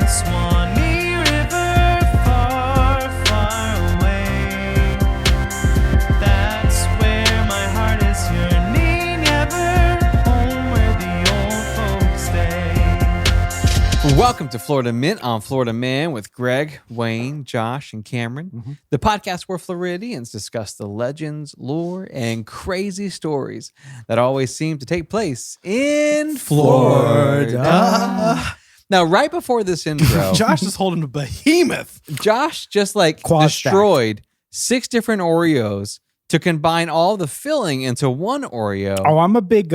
Swanee River, far, far away. That's where my heart is yearning ever, home where the old folks stay. Welcome to Florida Mint on Florida Man with Greg, Wayne, Josh, and Cameron. The podcast where Floridians discuss the legends, lore, and crazy stories that always seem to take place in Florida. Now, right before this intro, Josh is holding a behemoth. Josh just like Quad destroyed 6 different Oreos to combine all the filling into one Oreo. Oh, I'm a big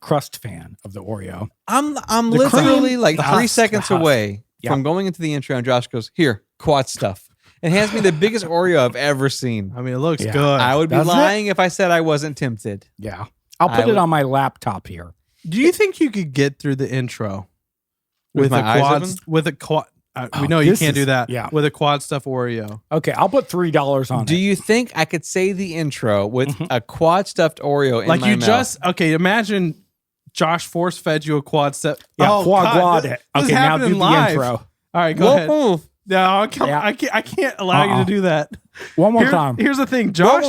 crust fan of the Oreo. I'm The literally cream, like the 3 husk, seconds the husk. away Yeah. from going into the intro, and Josh goes, "Here, quad stuff," and hands me the biggest Oreo I've ever seen. I mean, it looks Yeah. good. I would be Doesn't it? lying if I said I wasn't tempted. Yeah. I'll I put would- it on my laptop here. Do you think you could get through the intro With my a eyes quad? open? With a quad? We Oh, know you this can't is- do that. yeah. With a quad stuff Oreo. Okay, I'll put $3 on Do it. you think I could say the intro with a quad stuffed Oreo in Like my you mouth? just imagine Josh force fed you a quad step. Yeah, oh, quad. God, this is Okay, now happening do the live. intro. All right, go ahead. Whoa, No, Yeah. I can't allow you to do that. One more time. Here's the thing, Josh.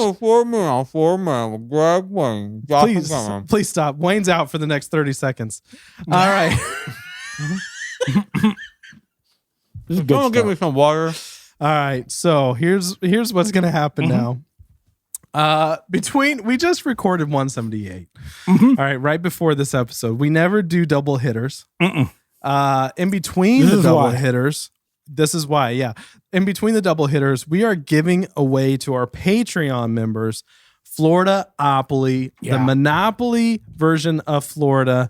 Please stop. Wayne's out for the next 30 seconds. All right. This is good Don't give stuff. me some water. All right. So here's what's gonna happen now. We just recorded 178. All right, before this episode. We never do double hitters. In between This the is double why. hitters. This is why, yeah. In between the double hitters, we are giving away to our Patreon members Florida-opoly, the Yeah. Monopoly version of Florida.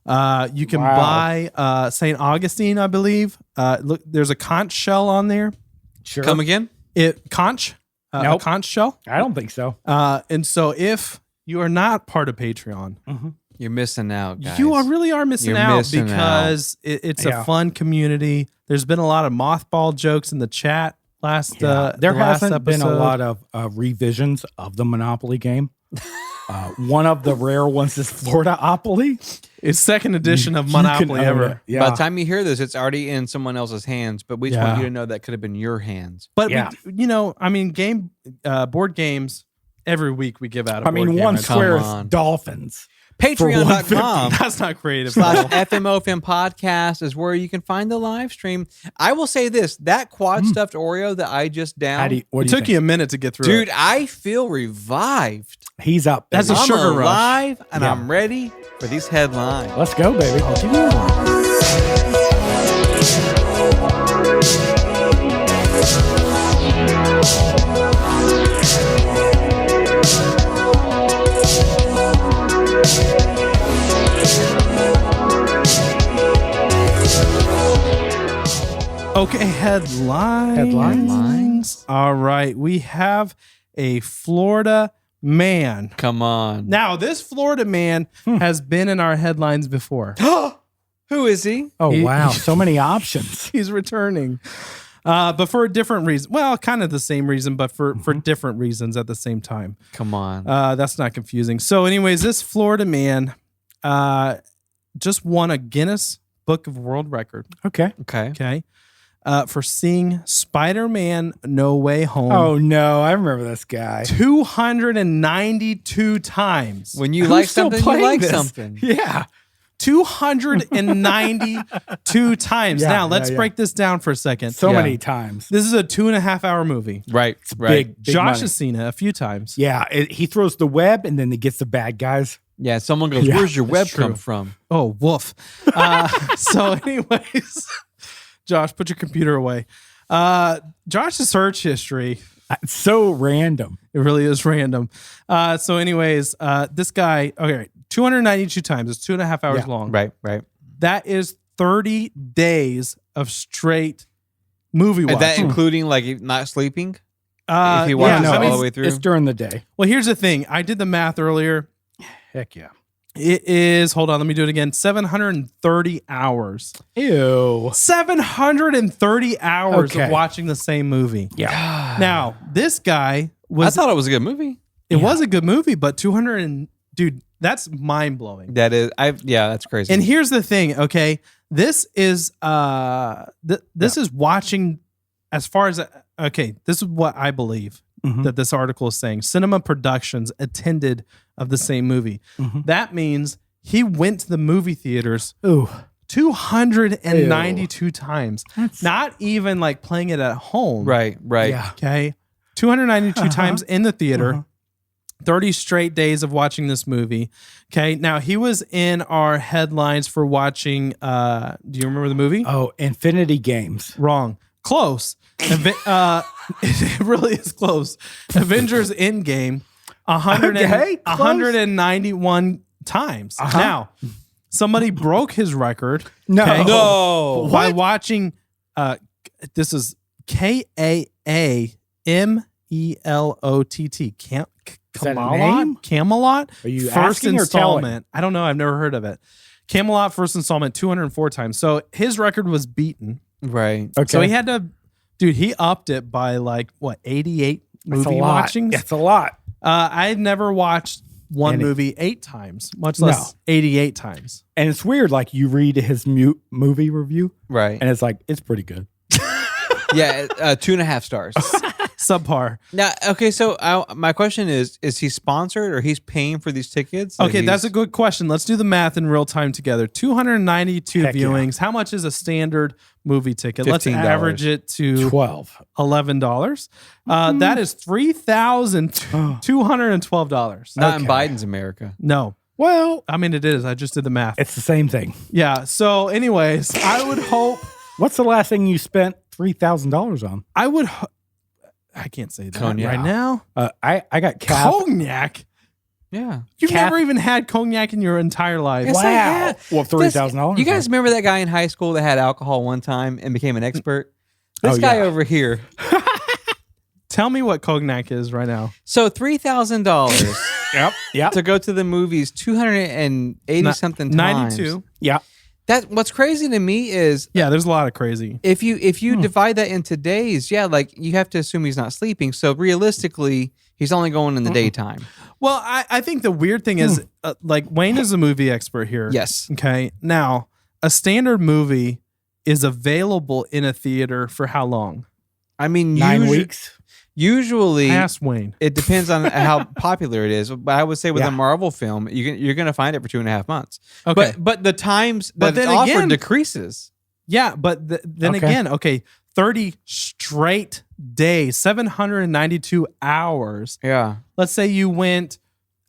You can Wow. buy St. Augustine, I believe. Look, there's a conch shell on there. Sure. Come again? Conch? A Nope. conch shell? I don't think so. And so if you are not part of Patreon, You're missing out, guys. you really are missing You're out missing because it's Yeah. a fun community. There's been a lot of mothball jokes in the chat There the last hasn't been a episode. lot of revisions of the Monopoly game. One of the rare ones is Florida-opoly. It's second edition of You can Monopoly own ever. it. Yeah. By the time you hear this, it's already in someone else's hands, but we just want Yeah. you to know that could have been your hands. But Yeah. board games every week we give out. I mean, one come square is on. dolphins. Patreon.com. That's not creative. / FMOFM podcast is where you can find the live stream. I will say this, that quad stuffed Oreo that I just downed, What It do you took think? you a minute to get through dude, it. I feel revived. He's up. That's baby. a I'm sugar rush. alive and Yeah. I'm ready for these headlines. Let's go, baby. I'll give you one. Okay, headlines. All right, we have a Florida man. Come on. Now, this Florida man has been in our headlines before. Who is he? Oh, He- wow. So many options. He's returning. But for a different reason. Well, kind of the same reason, but for different reasons at the same time. Come on. That's not confusing. So, anyways, this Florida man just won a Guinness Book of World Record. Okay. Okay. Okay. For seeing Spider-Man No Way Home Oh, no. I remember this guy. 292 times. When you Who's like still something, you playing like this? something. Yeah. 292 times. Yeah, Now, let's yeah. break this down for a second. So Yeah. many times. This is a 2.5 hour movie. Right. Right. Big Josh money. has seen it a few times. Yeah. He throws the web and then he gets the bad guys. Yeah. Someone goes, Yeah, where's your web that's come true. from? Oh, woof. So, anyways, Josh, put your computer away. Josh's search history, It's so random. it really is random. So, anyways, this guy, okay, 292 times. It's 2.5 hours Yeah. long. Right. Right. That is 30 days of straight movie Is watching. that including like not sleeping? if he watches yeah, it I mean, all the way through? It's during the day. well, here's the thing. I did the math earlier. Heck yeah. It is, hold on, let me do it again. 730 hours. Ew. 730 hours Okay. of watching the same movie. Yeah. Now, this guy I was, thought it was a good movie. it was a good movie, but 200 and, dude, That's mind blowing. That is, that's crazy. And here's the thing, okay? This is this is watching as far as this is what I believe that this article is saying. Cinema Productions attended of the same movie. That means he went to the movie theaters 292 times. Not even like playing it at home. right. Yeah. Okay. 292 times in the theater. 30 straight days of watching this movie. Okay. Now he was in our headlines for watching do you remember the movie? Oh, Infinity Games. Wrong. Close. It really is close. Avengers Endgame 191 times. Now, somebody broke his record. No. okay, No. By watching this is KAAMELOTT. Is that a name? Camelot. Are you first asking or telling? installment? I don't know. I've never heard of it. Camelot first installment 204 times. So his record was beaten. Right. Okay. So he had to, dude, he upped it by like what, 88 That's a movie lot. watchings? That's a lot. I've never watched one Any- movie 8 times, much less 88 times. And it's weird. Like you read his movie review, Right. and it's like it's pretty good. Yeah. 2.5 stars. Subpar. Now, okay. So my question is he sponsored or he's paying for these tickets? Okay, that's a good question. Let's do the math in real time together. 292 Heck yeah. viewings. How much is a standard movie ticket? Let's $15. average it to 12. $11. That is $3,212. not in Okay. Biden's America. No. Well, I mean, it is. I just did the math. it's the same thing. Yeah. So, anyways, I would hope. What's the last thing you spent $3,000 on? I can't say that Cognac. right now. I got Cav. Cognac. Yeah. You've Cath- never even had cognac in your entire life. Yes, I had. Well, $3,000. You guys remember that guy in high school that had alcohol one time and became an expert? This Oh, guy yeah. over here. Tell me what cognac is right now. So $3,000 Yep. to go to the movies 280 something times. 92. Yeah. That what's crazy to me is Yeah, there's a lot of crazy. if you divide that into days, like you have to assume he's not sleeping. So realistically, he's only going in the daytime. Well, I think the weird thing is, like, Wayne is a movie expert here. Yes. Okay. Now, a standard movie is available in a theater for how long? I mean, 9 weeks. Usually, Ask Wayne. it depends on how popular it is. But I would say with Yeah. a Marvel film, you're going to find it for 2.5 months. Okay. But the times But that it's then offered again- decreases. Yeah, but then Okay. again, 30 straight days, 792 hours. Yeah. Let's say you went,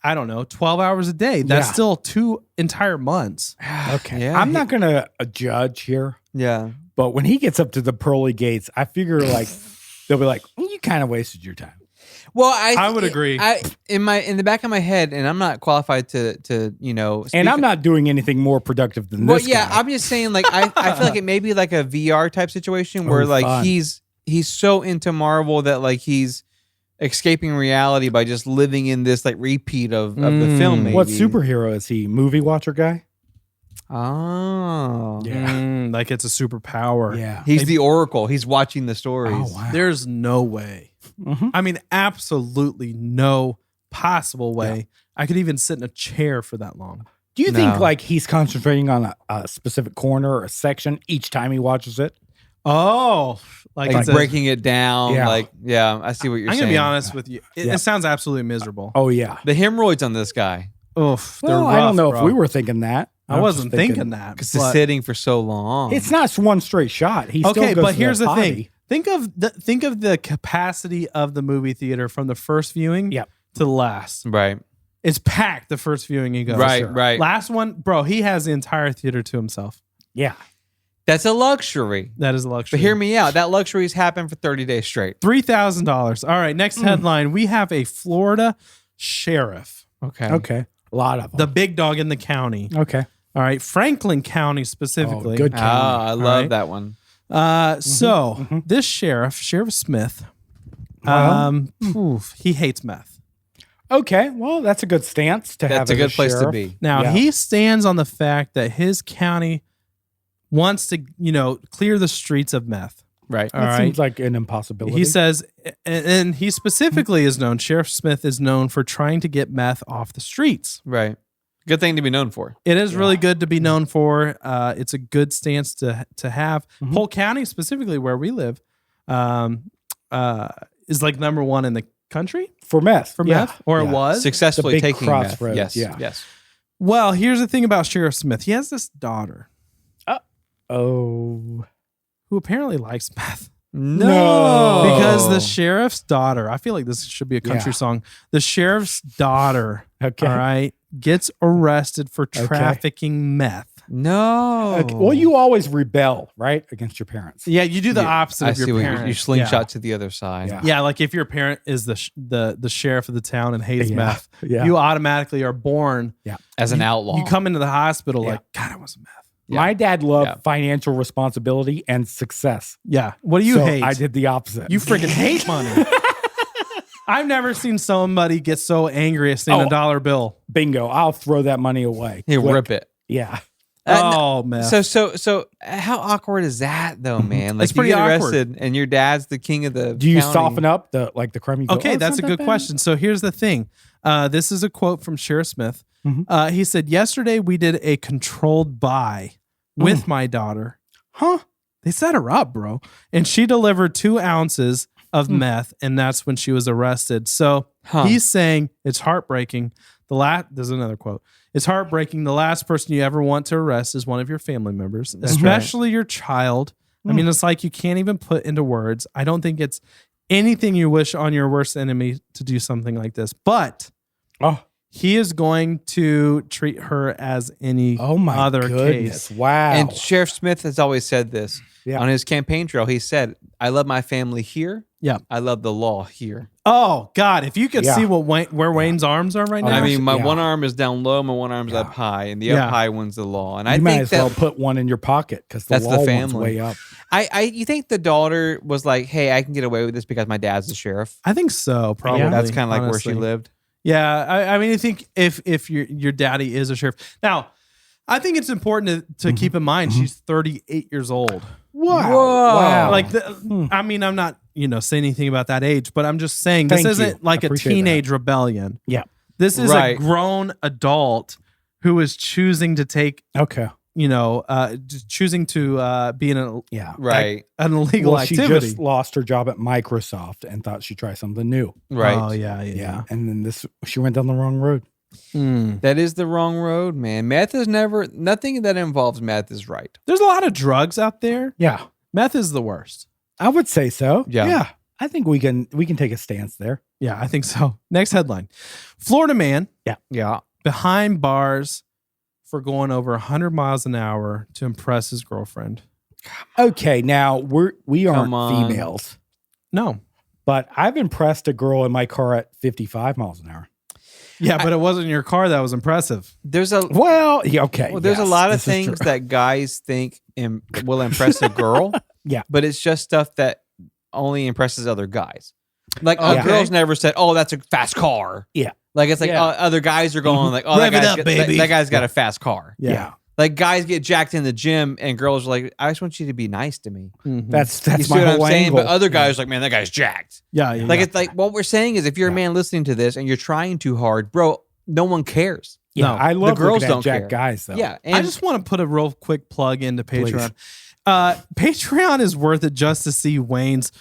I don't know, 12 hours a day. That's Yeah. still 2 entire months. Okay. Yeah, I'm not going to judge here, Yeah. but when he gets up to the pearly gates, I figure like they'll be like, you kind of wasted your time. Well, I would agree. In the back of my head, and I'm not qualified to And speak- I'm not doing anything more productive than Well, this yeah, guy. I'm just saying, like, I feel like it may be like a VR type situation where like fun. he's so into Marvel that like he's escaping reality by just living in this like repeat of the film. Maybe. What superhero is he? Movie watcher guy? Oh, Yeah. Like it's a superpower. Yeah. he's the Oracle. He's watching the stories. Oh, wow. There's no way. Mhm. I mean, absolutely no possible way I could even sit in a chair for that long. Do you think No. like he's concentrating on a specific corner or a section each time he watches it? Oh, Like it's a- breaking it down. Yeah. Like, yeah, I see what you're I'm saying. gonna be honest with you. It sounds absolutely miserable. Oh yeah. The hemorrhoids on this guy Oof, they're Well, rough, I don't know bro. if we were thinking that. I was wasn't just thinking that. because it's but- sitting for so long. It's not one straight shot. He still Okay, goes but to here's the potty. thing. Think of the capacity of the movie theater from the first viewing Yep. to the last. right, It's packed the first viewing you go. right, sure. right. Last one, bro, he has the entire theater to himself. Yeah. That's a luxury. That is a luxury. But hear me out. That luxury's happened for 30 days straight. $3,000. All right, next headline. We have a Florida sheriff, Okay. Okay. A lot of them. the big dog in the county. Okay. All right, Franklin County specifically. Oh, good county. Ah, I love right. that one. So this Sheriff Smith, he hates meth. Okay. Well, that's a good stance to have. That's a as good place to sheriff. be. Now Yeah. he stands on the fact that his county wants to, clear the streets of meth. Right. All That right. seems like an impossibility. He says, and he specifically is known. Sheriff Smith is known for trying to get meth off the streets. Right. Good thing to be known for. It is really good to be known for. It's a good stance to have. Mm-hmm. Polk County, specifically where we live, is like number one in the country For meth. for Yeah. meth, or it Yeah. was. Successfully big taking meth. crossroads, Yes. yeah. Yes. Well, here's the thing about Sheriff Smith. He has this daughter Oh. who apparently likes meth. No. Because the sheriff's daughter, I feel like this should be a country Yeah. song. The sheriff's daughter, Okay. all right, gets arrested for trafficking meth. No. Okay. Well, you always rebel, right? Against your parents. Yeah, you do the Yeah, opposite I of see your what parent. you slingshot to the other side. Yeah. Yeah, like if your parent is the sheriff of the town and hates Yeah. meth, Yeah. you automatically are born. As an outlaw. You come into the hospital Yeah. like, God, I want some meth. Yeah. My dad loved Yeah. financial responsibility and success. Yeah. What do you So hate? I did the opposite. You freaking hate money. I've never seen somebody get so angry at seeing a dollar bill. Bingo. I'll throw that money away. He'll Quick. rip it. Yeah. Oh, man. So how awkward is that though, man? Like It's pretty you get awkward. arrested and your dad's the king of the Do you county. soften up the crime? You go, Okay, "Oh, it's that's a not good that bad." question. So here's the thing. This is a quote from Sheriff Smith. Mhm. He said, "Yesterday we did a controlled buy with my daughter. Huh? They set her up, bro. And she delivered 2 ounces of meth, and that's when she was arrested." So Huh. he's saying it's heartbreaking. There's another quote. It's heartbreaking. The last person you ever want to arrest is one of your family members, especially your child. I mean, it's like you can't even put into words. I don't think it's anything you wish on your worst enemy to do something like this. But Oh. he is going to treat her as any Oh my other goodness. case. Wow. And Sheriff Smith has always said this. Yeah. On his campaign trail, he said, I love my family here. Yeah. I love the law here. Oh God! If you could Yeah. see where Wayne's arms are right Oh, now. I mean, my Yeah. one arm is down low, my one arm's up high, and the Yeah. up high one's the law. And you I might think as that well put one in your pocket because the That's the law one's family. way up. you think the daughter was like, hey, I can get away with this because my dad's the sheriff. I think so. Probably. That's kind of like where she honestly. lived. Yeah, I mean, I think if your daddy is a sheriff. Now, I think it's important to keep in mind she's 38 years old. Wow. Whoa. Wow. Like, I mean, I'm not saying anything about that age, but I'm just saying this Thank isn't you. like I a appreciate teenage rebellion. Yeah. This is Right. a grown adult who is choosing to take, Okay. choosing to be in Yeah. Right. an illegal Well, she activity. just lost her job at Microsoft and thought she'd try something new. Right. Oh yeah. And then she went down the wrong road. Hmm. That is the wrong road, man. Meth is nothing that involves meth is right. There's a lot of drugs out there. Yeah. Meth is the worst. I would say so. Yeah. I think we can take a stance there. Yeah, I think so. Next headline. Florida man Yeah. behind bars for going over 100 miles an hour to impress his girlfriend. Okay, now we aren't Come on. females, No. but I've impressed a girl in my car at 55 miles an hour. Yeah, but it wasn't your car that was impressive. There's a Well, yeah, okay. Well, there's a yes, lot of this is things true. that guys think will impress a girl. Yeah. But it's just stuff that only impresses other guys. Like Okay. girls never said, "Oh, that's a fast car." Yeah. Like it's like Yeah. other guys are going like, "Oh, Rev it that, up, guy's, baby." that guy's got a fast car." Yeah. Like guys get jacked in the gym, and girls are like, "I just want you to be nice to me." Mhm. That's You see my what I'm whole saying? angle. But other guys are like, "Man, that guy's jacked." yeah. Like it's like what we're saying is, if you're a man listening to this and you're trying too hard, bro, no one cares. yeah, no, I love the girls looking at don't jack care. guys though. Yeah, and I just want to put a real quick plug into Patreon. Patreon is worth it just to see Wayne's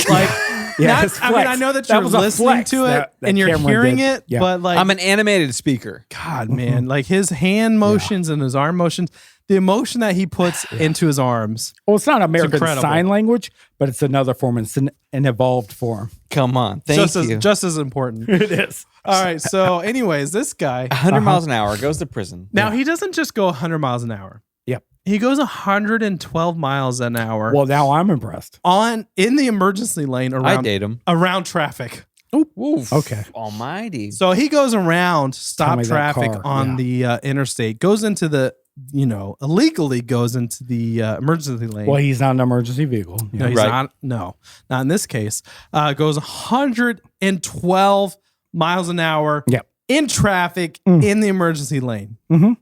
like. Yeah, not- his I mean, flex. I know that That you're was a listening flex to it that and you're Cameron hearing did. it, Yeah. but like, I'm an animated speaker. God, man, like his hand motions and his arm motions, the emotion that he puts into his arms. Well, it's not American incredible. Sign Language, but it's another form. It's an evolved form. Come on, thank you. Just as important. It is. All right. So, anyways, this guy 100 miles an hour goes to prison. now he doesn't just go 100 miles an hour. Yep. He goes 112 miles an hour Well, now I'm impressed. in the emergency lane I date him. around traffic. Oof. Okay. Almighty. So he goes around, Tell stop me that traffic car, on the interstate, goes into the, illegally goes into the emergency lane. Well, he's not an emergency vehicle. No, he's Right. not. No, not in this case. Goes 112 miles an hour Yep. in traffic Mm. in the emergency lane. Mm-hmm.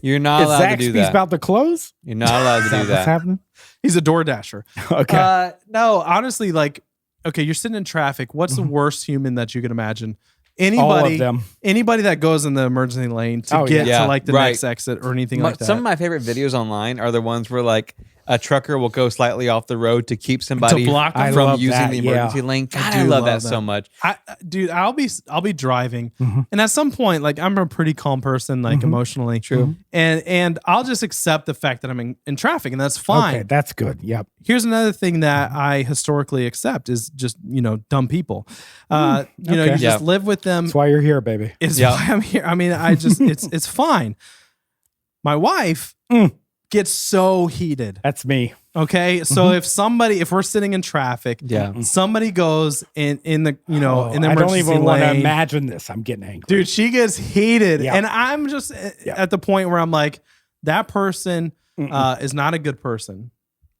You're not allowed to do Zaxby's that. about to close? You're not allowed to Is do that what's that. happening? He's a door dasher. Okay. No, honestly, like, okay, you're sitting in traffic. What's Mm-hmm. the worst human that you can imagine anybody, them. anybody that goes in the emergency lane to Oh, get yeah. to like the Right. next exit or anything like that. Some of my favorite videos online are the ones where like a trucker will go slightly off the road to keep somebody block them. I from love using that, the yeah. emergency lane. God, I do love love that that. so much. Dude, I'll be driving, and at some point, like I'm a pretty calm person, like emotionally. True. And I'll just accept the fact that I'm in traffic, and that's fine. Okay, that's good. Yep. Here's another thing that I historically accept is just dumb people. You know, you okay. just Yeah. live with them. That's why you're here, baby. Is Yeah. why I'm here. I mean, it's fine. My wife gets so heated. That's me. Okay, so if we're sitting in traffic, Yeah. somebody goes in the in the I emergency don't even want to lane. imagine this. I'm getting angry. Dude, she gets heated, Yeah. and I'm just at the point where I'm like, that person is not a good person.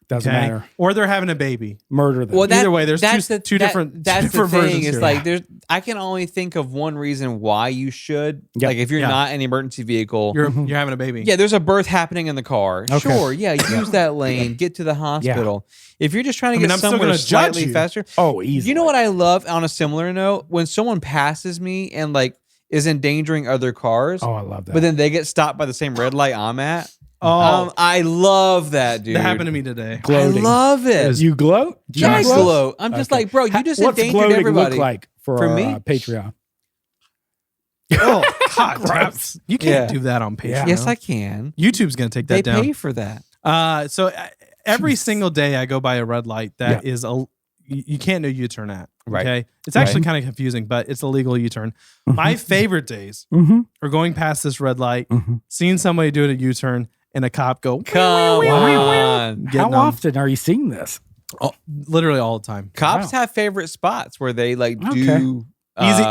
Doesn't Okay, matter. or they're having a baby. Murder them. Well, Either way, there's that's two different That's different the thing. versions It's here. like I can only think of one reason why you should. Yep. Like if you're Yeah. not in an emergency vehicle, You're having a baby. yeah, there's a birth happening in the car. Okay. Sure, yeah, use that lane, get to the hospital. If you're just trying to mean, get I'm still somewhere gonna judge slightly you. faster, Oh, easy. you know what I love on a similar note? When someone passes me and like is endangering other cars, Oh, I love that. but then they get stopped by the same red light I'm at. Oh, I love that, dude. that happened to me today. I Gloating. love it. You gloat? Do you Yeah, I Just- gloat. I'm just Okay. like, bro, you just What's endangered gloating everybody. look like for For our, me? Patreon? Oh, God, Gross. you can't Yeah. do that on Patreon. Yeah. Yes, I can. YouTube's gonna take They that down. pay for that. So every single day I go by a red light that is you can't do U-turn at. Right. Okay, it's actually kind of confusing, but it's a legal U-turn. My favorite days are going past this red light, seeing somebody do a U-turn, and a cop go Come on. getting How them. often are you seeing this? literally all the time. Cops have favorite spots where they like Okay. do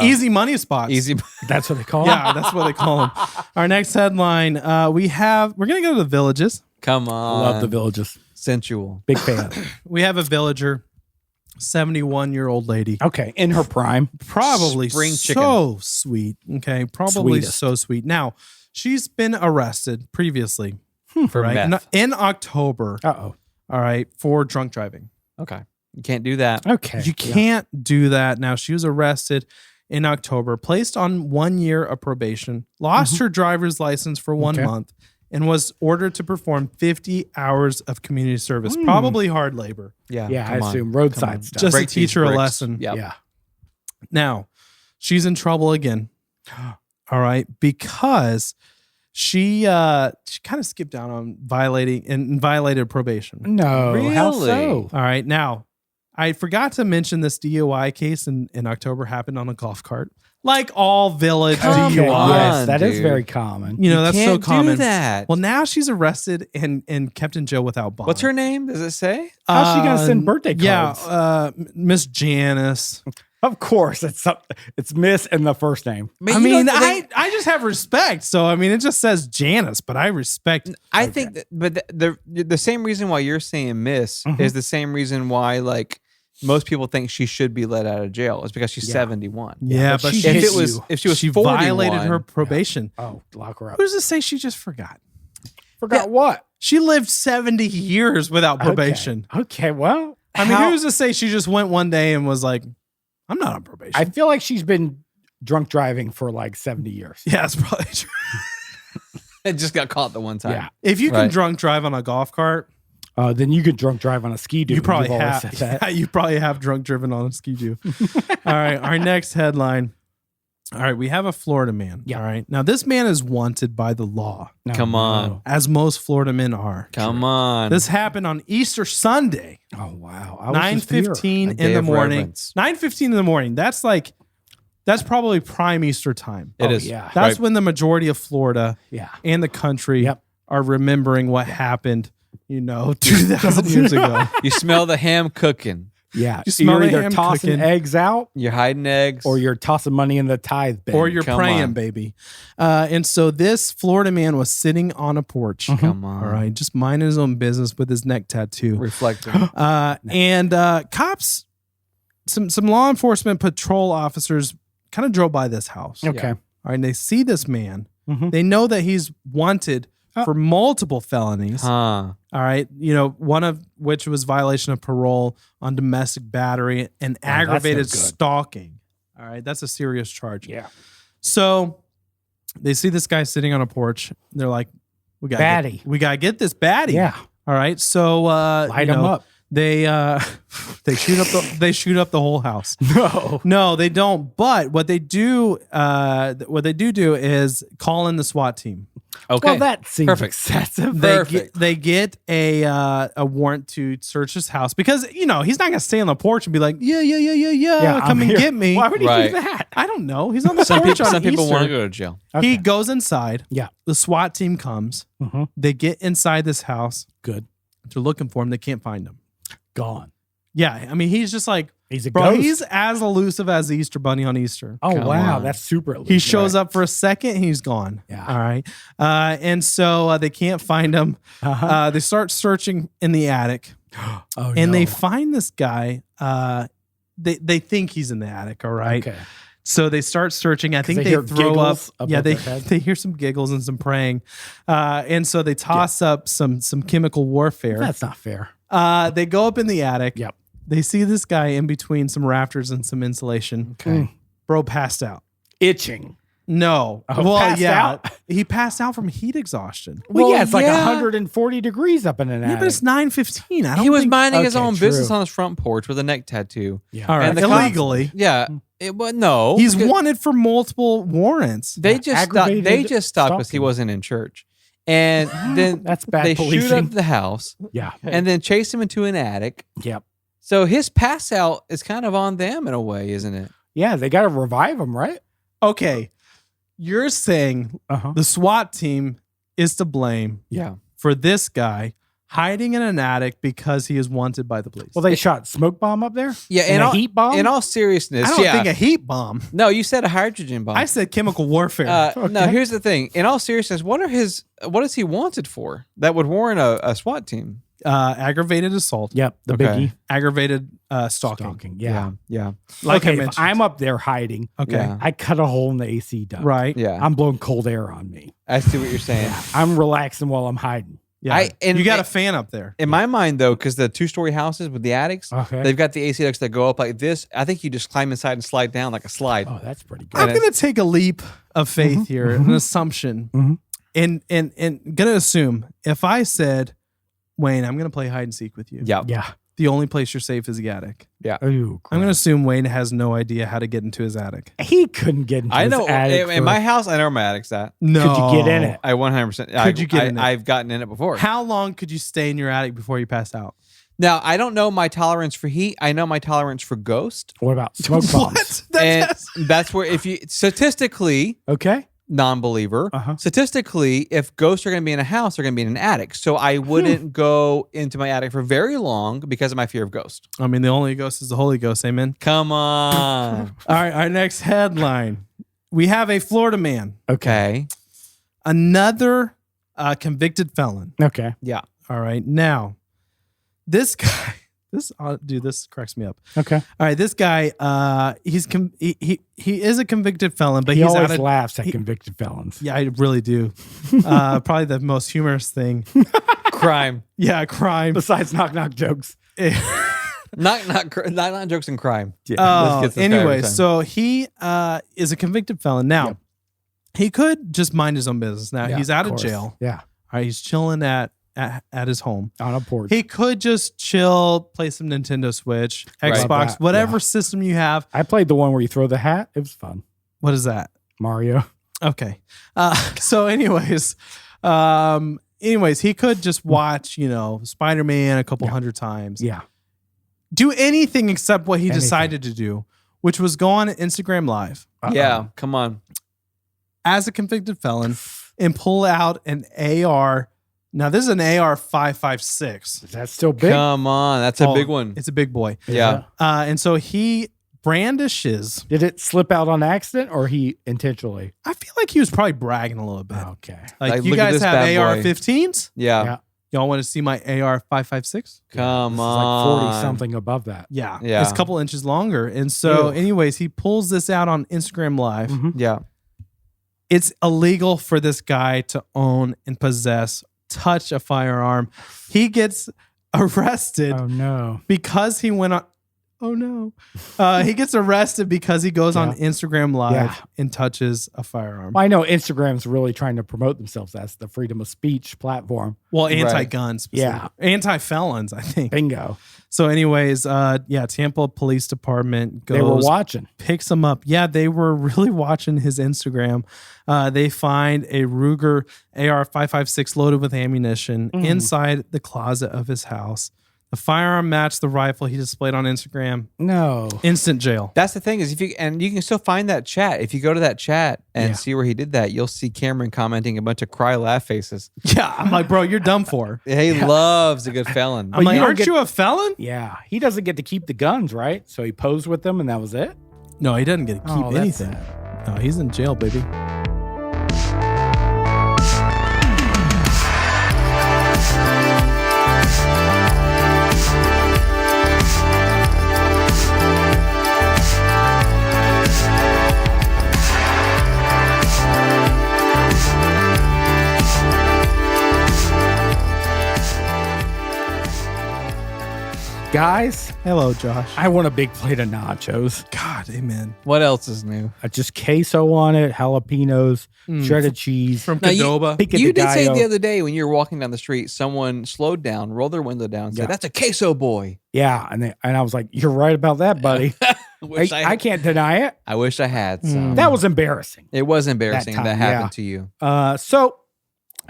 Easy money spots. easy. That's what they call Yeah, it. that's what they call them. Our next headline, we're gonna go to the villages. Come on. Love the villages. Sensual. Big fan. We have a villager, 71-year-old lady. Okay, in her prime. Probably Spring so sweet. Okay, probably Sweetest. so sweet. Now, she's been arrested previously, For right? meth. In October, Uh-oh. all right, for drunk driving. Okay. You can't do that. Okay. You can't do that. Now, she was arrested in October, placed on 1 year of probation, lost her driver's license for 1 Okay. month, and was ordered to perform 50 hours of community service, probably hard labor, Yeah. Yeah, I come on. assume Come roadside on. stuff. just Break to teach these her a bricks. lesson. Yep. Yeah. Now, she's in trouble again. All right, because she kind of skipped out on violated probation. No. How Really? so? All right, now I forgot to mention this DUI case in October happened on a golf cart, like all village Come Okay, DUIs. on, yes, that is dude. very common. You know, that's so Can't common. do that. Well, now she's arrested and kept in jail without bond. What's her name? Does it say? How's she gonna send birthday Yeah, cards? Miss Janice. Of course, it's Miss and the first name. I mean, I just have respect. So I mean, it just says Janice, but I respect. I think that, but the same reason why you're saying miss is the same reason why like most people think she should be let out of jail is because she's 71. Yeah, but but she she, hit if she was she 41, violated her probation. Oh, lock her up. Who's to say she just forgot? Forgot what? She lived 70 years without probation. Okay, well, I mean, who's to say she just went one day and was like, I'm not on probation? I feel like she's been drunk driving for like 70 years. yeah, it's probably true. It just got caught the one time. Yeah. If you can Right. drunk drive on a golf cart, Then you could drunk drive on a ski doo. you probably You've always have. said that. You probably have drunk driven on a ski doo. All right, our next headline. All right, we have a Florida man. Yeah. All right, now this man is wanted by the law, No, Come on. no. as most Florida men are. Come on. This happened on Easter Sunday, Oh, wow. I was just here. 9:15 A in day the of morning. reverence. 9:15 in the morning. That's probably prime Easter time. It Oh, is. yeah. That's Right. when the majority of Florida Yeah. and the country Yep. are remembering what happened, 2,000 years ago. You smell the ham cooking. Yeah. You smell You're the either ham tossing cooking. eggs out You're hiding eggs. or you're tossing money in the tithe bin. Or you're Come praying, on. baby. And so this Florida man was sitting on a porch. Come on. All right, just minding his own business with his neck tattoo. Reflecting. And cops, some law enforcement patrol officers kind of drove by this house. Okay. All right, and they see this man. Mhm. They know that he's wanted for multiple felonies. Huh. All right, one of which was violation of parole on domestic battery and aggravated no good. stalking. All right, that's a serious charge. Yeah. So they see this guy sitting on a porch. They're like, we gotta get this baddie. Yeah. All right. So Light him up. They shoot up the whole house. No, they don't. But what they do is call in the SWAT team. Okay. Well, that seems Perfect. excessive. They get a warrant to search his house because he's not gonna stay on the porch and be like, yeah, I'm come and here. get me. Why would he Right. do that? I don't know. He's on the Some porch people, on some people Easter. want to go to jail. He Okay. goes inside. Yeah. The SWAT team comes. Mhm. They get inside this house. Good. They're looking for him. They can't find him. Gone. Yeah, I mean, he's just like, He's a bro, ghost. he's as elusive as the Easter Bunny on Easter. Oh, Come wow. on. That's super elusive. He shows up for a second, he's gone. Yeah. All right. And so they can't find him. Uh-huh. They start searching in the attic, Oh, and they no. find this guy. They think he's in the attic. All right. Okay. So they start searching. I think they they hear throw up. giggles above Yeah, their head. they hear some giggles and some praying, and so they toss up some chemical warfare. That's not fair. They go up in the attic. Yep. They see this guy in between some rafters and some insulation. Okay. Bro passed out. Itching. No. Oh, well, passed yeah. out? He passed out from heat exhaustion. Well, yeah, it's like yeah. 140 degrees up in an Yeah, attic. but it's 9:15. I don't He was think, minding his okay, own true. business on his front porch with a neck tattoo. Yeah. all right, and the cops- illegally. Yeah. It was no. He's because wanted for multiple warrants. They just stopped. Aggravated They just stopped because he stalking. wasn't in church, and then That's bad they shoot policing. up the house Yeah. and then chase him into an attic. Yep. So his pass out is kind of on them in a way, isn't it? Yeah, they got to revive him, right? Okay. You're saying Uh-huh. the SWAT team is to blame Yeah. for this guy hiding in an attic because he is wanted by the police. Well, they shot smoke bomb up there? Yeah. And a heat bomb? In all seriousness, I don't yeah. think a heat bomb. No, you said a hydrogen bomb. I said chemical warfare. No, Okay. here's the thing. In all seriousness, what is he wanted for that would warrant a SWAT team? Aggravated assault. Yep, the Okay. biggie. Aggravated stalking. Yeah. Yeah. Like I Okay, if mentioned. I'm up there hiding, Okay. Yeah. I cut a hole in the AC duct. Right. Yeah. I'm blowing cold air on me. I see what you're saying. I'm relaxing while I'm hiding. Yeah. and- you got a fan up there. In my mind, though, because the 2-story houses with the attics, Okay. they've got the AC ducts that go up like this. I think you just climb inside and slide down like a slide. Oh, that's pretty I'm good. And going to take a leap of faith here, an assumption, Mhm. and going to assume if I said, Wayne, I'm going to play hide and seek with you. Yeah. Yeah. The only place you're safe is the attic. Yeah. Oh, I'm going to assume Wayne has no idea how to get into his attic. he couldn't get into I his know. attic In for- my house, I know where my attic's at. No. Could you get in it? I 100%. Could you get in it? I've gotten in it before. How long could you stay in your attic before you pass out? Now, I don't know my tolerance for heat. I know my tolerance for ghost. What about smoke bombs? And that's where, if you statistically, Okay. non-believer, Uh-huh. statistically, if ghosts are going to be in a house, they're going to be in an attic. So I wouldn't go into my attic for very long because of my fear of ghosts. I mean, the only ghost is the Holy Ghost. Amen. Come on. All right. Our next headline. We have a Florida man, Okay. another convicted felon. Okay. Yeah. All right. Now, this guy, this cracks me up. Okay. All right. This guy, he is a convicted felon, but He he's always out of. laughs at convicted felons. Yeah, I really do. Probably the most humorous thing. Crime. Yeah, crime. Besides knock knock jokes. Not jokes and crime. Oh, Let's get this guy every anyway, time. so he is a convicted felon. Now, he could just mind his own business. Now, Yeah, he's out of course. jail. Yeah. All right, he's chilling at his home. On a porch. He could just chill, play some Nintendo Switch, Right. Xbox, Like that, whatever yeah. system you have. I played the one where you throw the hat. It was fun. What is that? Mario. Okay. So anyways, he could just watch, Spider-Man a couple hundred times. Yeah. Do anything except what he Anything. decided to do, which was go on Instagram Live Yeah. Come on. as a convicted felon and pull out an AR. Now, this is an AR 5.56. Is that still big? Come on. That's a big one. It's a big boy. Yeah. And so he brandishes. Did it slip out on accident or he intentionally? I feel like he was probably bragging a little bit. Okay. Like, you look at guys this have bad boy. AR-15s? Yeah. Yeah. Y'all want to see my AR 5.56? Come This is on. like 40 something above that. Yeah. Yeah. It's a couple inches longer. And so, Ew. anyways, he pulls this out on Instagram Live. Mhm. Yeah. It's illegal for this guy to own and possess, touch a firearm. He gets arrested Oh no. because he went Oh no. He gets arrested because he goes on Instagram Live and touches a firearm. I know Instagram's really trying to promote themselves as the freedom of speech platform. Well, anti-guns. Yeah. Anti-felons, I think. Bingo. So anyways, Tampa Police Department goes. They were watching. Picks him up. Yeah, they were really watching his Instagram. They find a Ruger AR-556 loaded with ammunition inside the closet of his house. The firearm matched the rifle he displayed on Instagram. No. Instant jail. That's the thing is you can still find that chat. If you go to that chat and see where he did that, you'll see Cameron commenting a bunch of cry laugh faces. Yeah, I'm like, bro, you're done for. He loves a good felon. I'm like, you don't aren't you a felon? Yeah. He doesn't get to keep the guns, right? So he posed with them and that was it? No, he doesn't get to keep anything. No, he's in jail, baby. Guys, Hello, Josh. I want a big plate of nachos. God, amen. What else is new? Just queso on it, jalapenos, shredded cheese. From Now, you- Qdoba. Pico You de did say gallo. the other day when you were walking down the street, someone slowed down, rolled their window down, and said, Yeah. "That's a queso boy." Yeah, and I was like, "You're right about that, buddy." Wish I can't deny it. I wish I had some. That was embarrassing. It was embarrassing That that, time, happened yeah. to you. So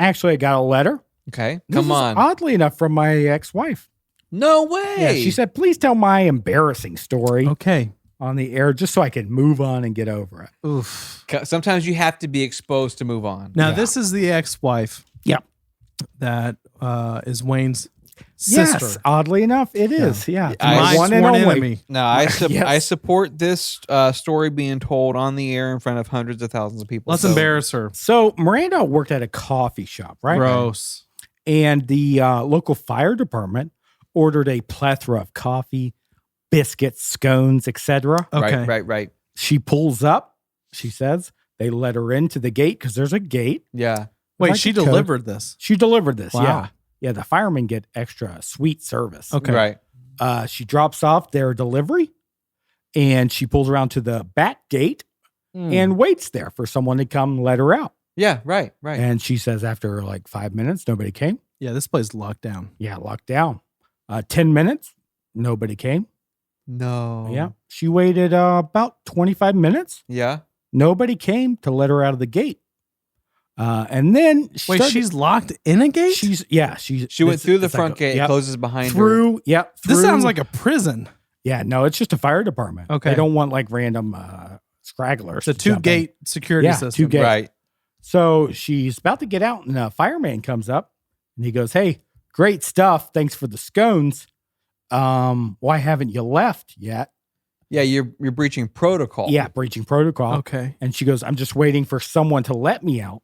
actually, I got a letter. Okay, This come is on. oddly enough, from my ex-wife. No way. Yeah, she said, "Please tell my embarrassing story Okay. on the air, just so I can move on and get over it." Oof. Sometimes you have to be exposed to move on. Now, this is the ex-wife Yep. that is Wayne's sister. Yes, oddly enough, it is. Yeah, I- My one and sworn only. enemy. No, I Yes. I support this story being told on the air in front of hundreds of thousands of people. Let's So- embarrass her. So Miranda worked at a coffee shop, right? Gross. And the local fire department ordered a plethora of coffee, biscuits, scones, etc. Okay. Right. She pulls up. She says they let her into the gate because there's a gate. Yeah. Wait, Like she a code. delivered this. She delivered this. Wow. Yeah. Yeah. The firemen get extra sweet service. Okay. Right. She drops off their delivery and she pulls around to the back gate and waits there for someone to come let her out. Yeah. Right. And she says after like 5 minutes, nobody came. Yeah, this place locked down. Yeah, locked down. 10 minutes, nobody came. No. Yeah. She waited about 25 minutes. Yeah. Nobody came to let her out of the gate. And then Wait, she's locked in a gate? She went through the front gate, Yep. closes behind her. Through. This sounds like a prison. Yeah, no, it's just a fire department. Okay. They don't want like random scragglers. It's a to jump in. two-gate security Yeah, system. two-gate. Right. So she's about to get out, and a fireman comes up and he goes, "Hey, great stuff. Thanks for the scones. Why haven't you left yet?" Yeah, you're breaching protocol. Yeah, breaching protocol. Okay. And she goes, "I'm just waiting for someone to let me out."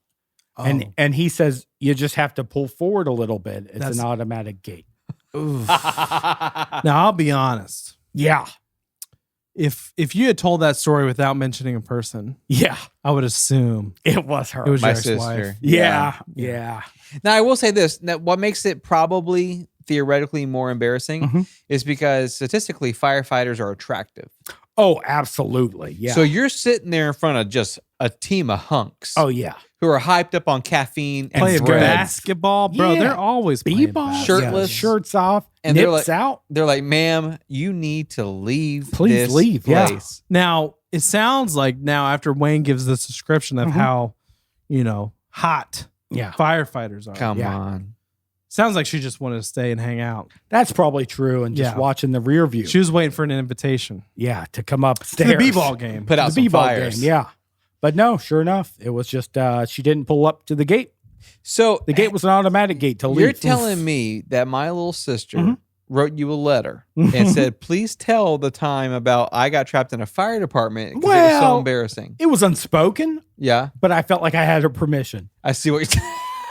Oh. And he says, "You just have to pull forward a little bit. It's That's- an automatic gate." Now, I'll be honest. Yeah. If you had told that story without mentioning a person, Yeah. I would assume It was her. it was My your sister. ex-wife. Yeah. Yeah. Now I will say this: that what makes it probably theoretically more embarrassing is because statistically firefighters are attractive. Oh, absolutely. Yeah. So you're sitting there in front of just a team of hunks oh, yeah. who are hyped up on caffeine and Playing bread. basketball, bro. Yeah. They're always playing B-ball. basketball. Shirtless. Shirts off. And they're nips like- out. They're like, "Ma'am, you need to leave. Please this leave, yeah. place." Now, it sounds like now after Wayne gives this description of how, hot Yeah. firefighters are. Come Yeah. on. Sounds like she just wanted to stay and hang out. That's probably true. And just Yeah. watching the rear view. She was waiting for an invitation yeah. To come up to stairs. the b-ball game. Put out The some b-ball fires. game. Yeah. But no, sure enough, it was just she didn't pull up to the gate. So The gate was an automatic gate to leave. you're telling me that my little sister Mm-hmm. wrote you a letter and said, "Please tell the time about I got trapped in a fire department because it was so Well- embarrassing." It was unspoken, Yeah, but I felt like I had her permission. I see what you're.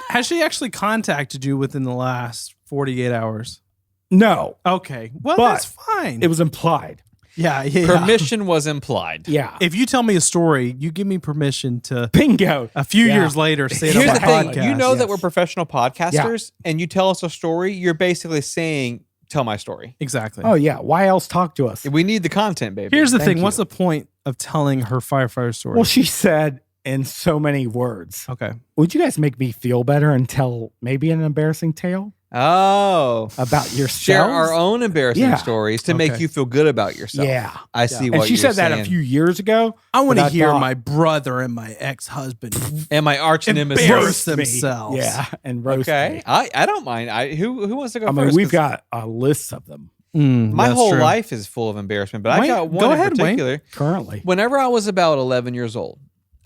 Has she actually contacted you within the last 48 hours? No, Okay. Well, But that's fine. it was implied. yeah. Permission was implied. Yeah. If you tell me a story, you give me permission to Bingo. a few Yeah. years later say it on Here's my the thing: podcast. you know that Yes. we're professional podcasters, and you tell us a story. You're basically saying, tell my story. Exactly. Oh yeah. Why else talk to us? We need the content, baby. Here's the Thank thing. you. What's the point of telling her firefighter story? Well, she said in so many words. okay. Would you guys make me feel better and tell maybe an embarrassing tale Oh. about yourselves? Share our own embarrassing Yeah. stories to make Okay. you feel good about yourself. Yeah. I see what And she you're said that saying. a few years ago. I want but to I hear thought- my brother and my ex-husband And my arch nemesis. embarrass me. themselves. Yeah, and roast Okay. me. I don't mind. Who wants to go I first? mean, we've 'Cause got a list of them my that's whole true. life is full of embarrassment, but I Wayne, got one go in ahead, Wayne. particular. currently. Whenever I was about 11 years old.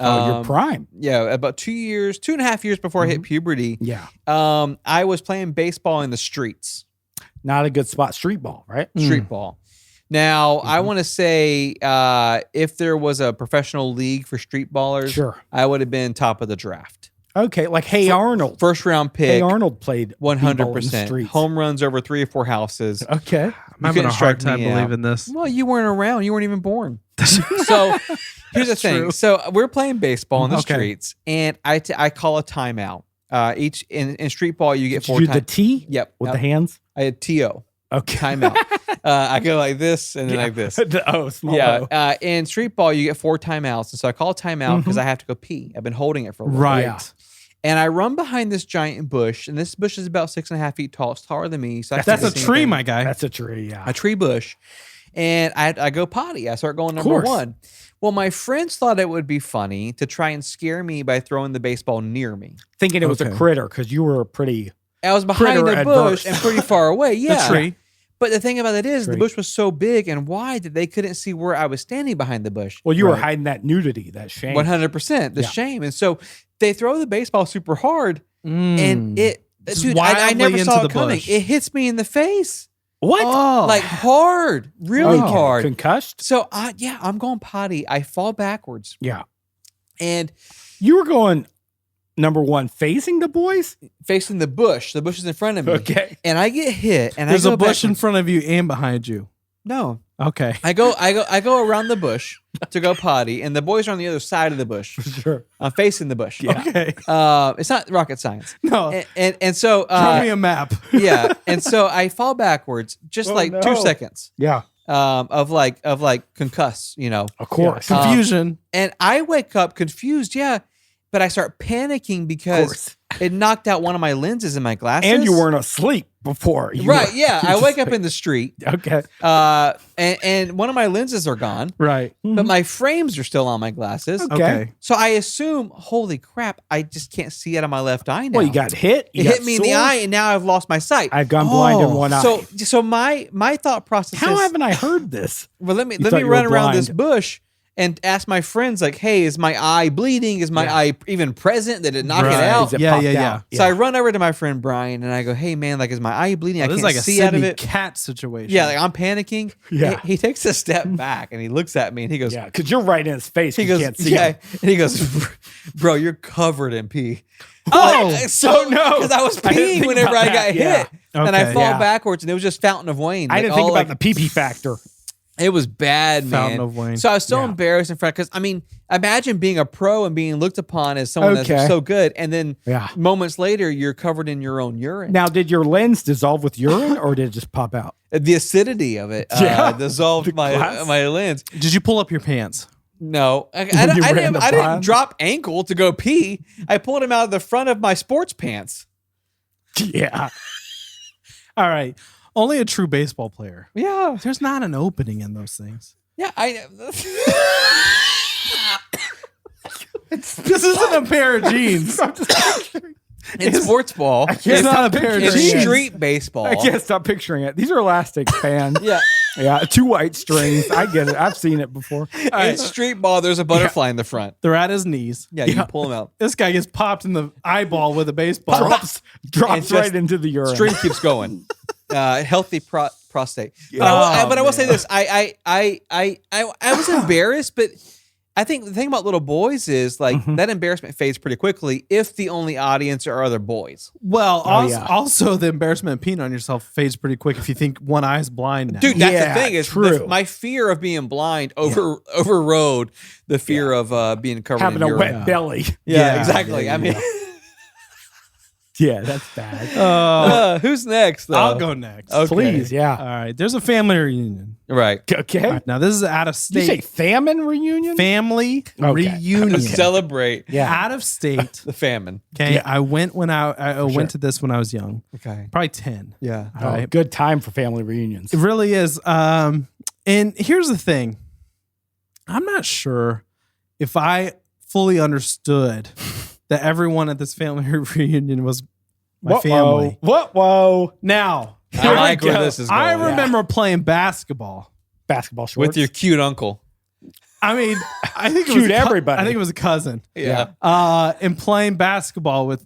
Oh, your prime. Yeah, about 2.5 years before I hit puberty. Yeah. I was playing baseball in the streets, Not a good spot. Street ball, right? street ball. Now, I want to say if there was a professional league for street ballers, Sure. I would have been top of the draft. Okay. Like Hey Arnold. First round pick, Hey Arnold played 100%. streets. Home runs over 3 or 4 houses. Okay. I'm having couldn't a strike hard time me out. believing this. Well, you weren't around. You weren't even born. So here's the thing. true. So we're playing baseball in the Okay. streets, and I call a timeout. Each in street ball, you get Did you 4 do the times. T Yep. with Yep. the hands? I had TO. Okay. Timeout. I go like this and then like this. Small. Yeah. O. In street ball, you get 4 timeouts. And so I call a timeout because I have to go pee. I've been holding it for a little Right. Yeah. And I run behind this giant bush. And this bush is about 6.5 feet tall. It's taller than me. So I That's can't a see tree, anything. my guy. That's a tree. Yeah. A tree bush. And I go potty. I start going number course. 1. Well, my friends thought it would be funny to try and scare me by throwing the baseball near me. Thinking it was a Okay. critter because you were pretty. I was behind Critter the bush adverse. and pretty far away. Yeah. The tree. But the thing about it is, the Tree. bush was so big and wide that they couldn't see where I was standing behind the bush. Well, you were Right. hiding that nudity, that shame. 100%, the Yeah. shame. And so they throw the baseball super hard, and it, Just dude, I wildly never saw into it the coming. bush. It hits me in the face, What? Oh. like hard, really Okay. hard. Concussed? So I'm going potty. I fall backwards, Yeah. and You were going number 1, facing the boys? facing the bush. The bush is in front of me. Okay. And I get hit, and There's I go a bush in backwards. front of you and behind you. No, Okay. I go around the bush to go potty, and the boys are on the other side of the bush. Sure. I'm facing the bush. Yeah. Okay. It's not rocket science. No. And so Draw me a map. yeah, and so I fall backwards just Oh, like no. 2 seconds Yeah. of like concuss, Of course. Yeah. Confusion. and I wake up confused. Yeah, but I start panicking because course. it knocked out one of my lenses in my glasses. And you weren't asleep before. You right. were- Yeah, you I just wake up like- in the street, Okay. and one of my lenses are gone, Right. but my frames are still on my glasses. Okay. Okay. So I assume, holy crap, I just can't see out of my left eye now. Well, you got hit. You it got hit me in the sore. eye, and now I've lost my sight. I've gone blind in Oh. one eye. So my thought process How is, haven't I heard this? well, let me thought you were run around this blind. bush and ask my friends, like, hey, is my eye bleeding? Is my Yeah. eye even present? Did it knock Right. it out? Is it Yeah, popped yeah, out? So I run over to my friend Brian and I go, hey man, like, is my eye bleeding? I This can't is like a see out of Sydney it. cat situation. Yeah, like I'm panicking. Yeah. He takes a step back and he looks at me and he goes, Yeah, because you're right in his face. he You goes, can't see yeah, him. and he goes, bro, you're covered in pee. Oh, so no. because I was I didn't peeing think whenever about I got that. Yeah. hit, and I Okay. fall Yeah. backwards, and it was just Fountain of Wayne. I Like, didn't think all, about like, the pee-pee factor. It was bad, man. Fountain of Wayne. So I was so Yeah. embarrassed in front because I mean, imagine being a pro and being looked upon as someone Okay. that's so good, and then Yeah. moments later you're covered in your own urine. Now, did your lens dissolve with urine or did it just pop out? The acidity of it Yeah. dissolved The my glass. my lens. Did you pull up your pants? No, you ran the I didn't pond? drop ankle to go pee. I pulled him out of the front of my sports pants. Yeah. All right. Only a true baseball player. Yeah, There's not an opening in those things. yeah. I. This isn't a pair of jeans. It's sports ball. It's not a pair of It's jeans. street baseball. I can't stop picturing it. These are elastic bands. Yeah. Yeah. 2 white strings. I get it. I've seen it before. In street ball, there's a butterfly in the front. They're at his knees. Yeah, you can pull them out. This guy gets popped in the eyeball with a baseball. Drops And just right into the urine. String keeps going. Healthy prostate. But, Yeah. I will say man. this: I was embarrassed, but I think the thing about little boys is like Mm-hmm. that embarrassment fades pretty quickly if the only audience are other boys. Well, yeah. also the embarrassment of peeing on yourself fades pretty quick if you think one eye's blind now. Dude, that's Yeah, the thing is true. my fear of being blind overrode the fear of being covered Having in a urine. wet belly. Yeah, exactly. yeah, I mean, Yeah, that's bad. Who's next, though? I'll go next. Okay. Please, yeah. All right. There's a family reunion. Right. Okay. All right, now this is out of Did you say state. famine reunion? Family Okay. reunion. Celebrate Yeah. Out of state. the famine. Okay. Yeah. I went when I sure. went to this when I was young. Okay. Probably 10. Yeah. All Oh, right. good time for family reunions. It really is. And here's the thing. I'm not sure if I fully understood that everyone at this family reunion was my family. Whoa. Now, I like where go. this is going. I remember playing basketball. Basketball shorts. with your cute uncle. I mean, I think it Cute was everybody. I think it was a cousin. Yeah. And playing basketball with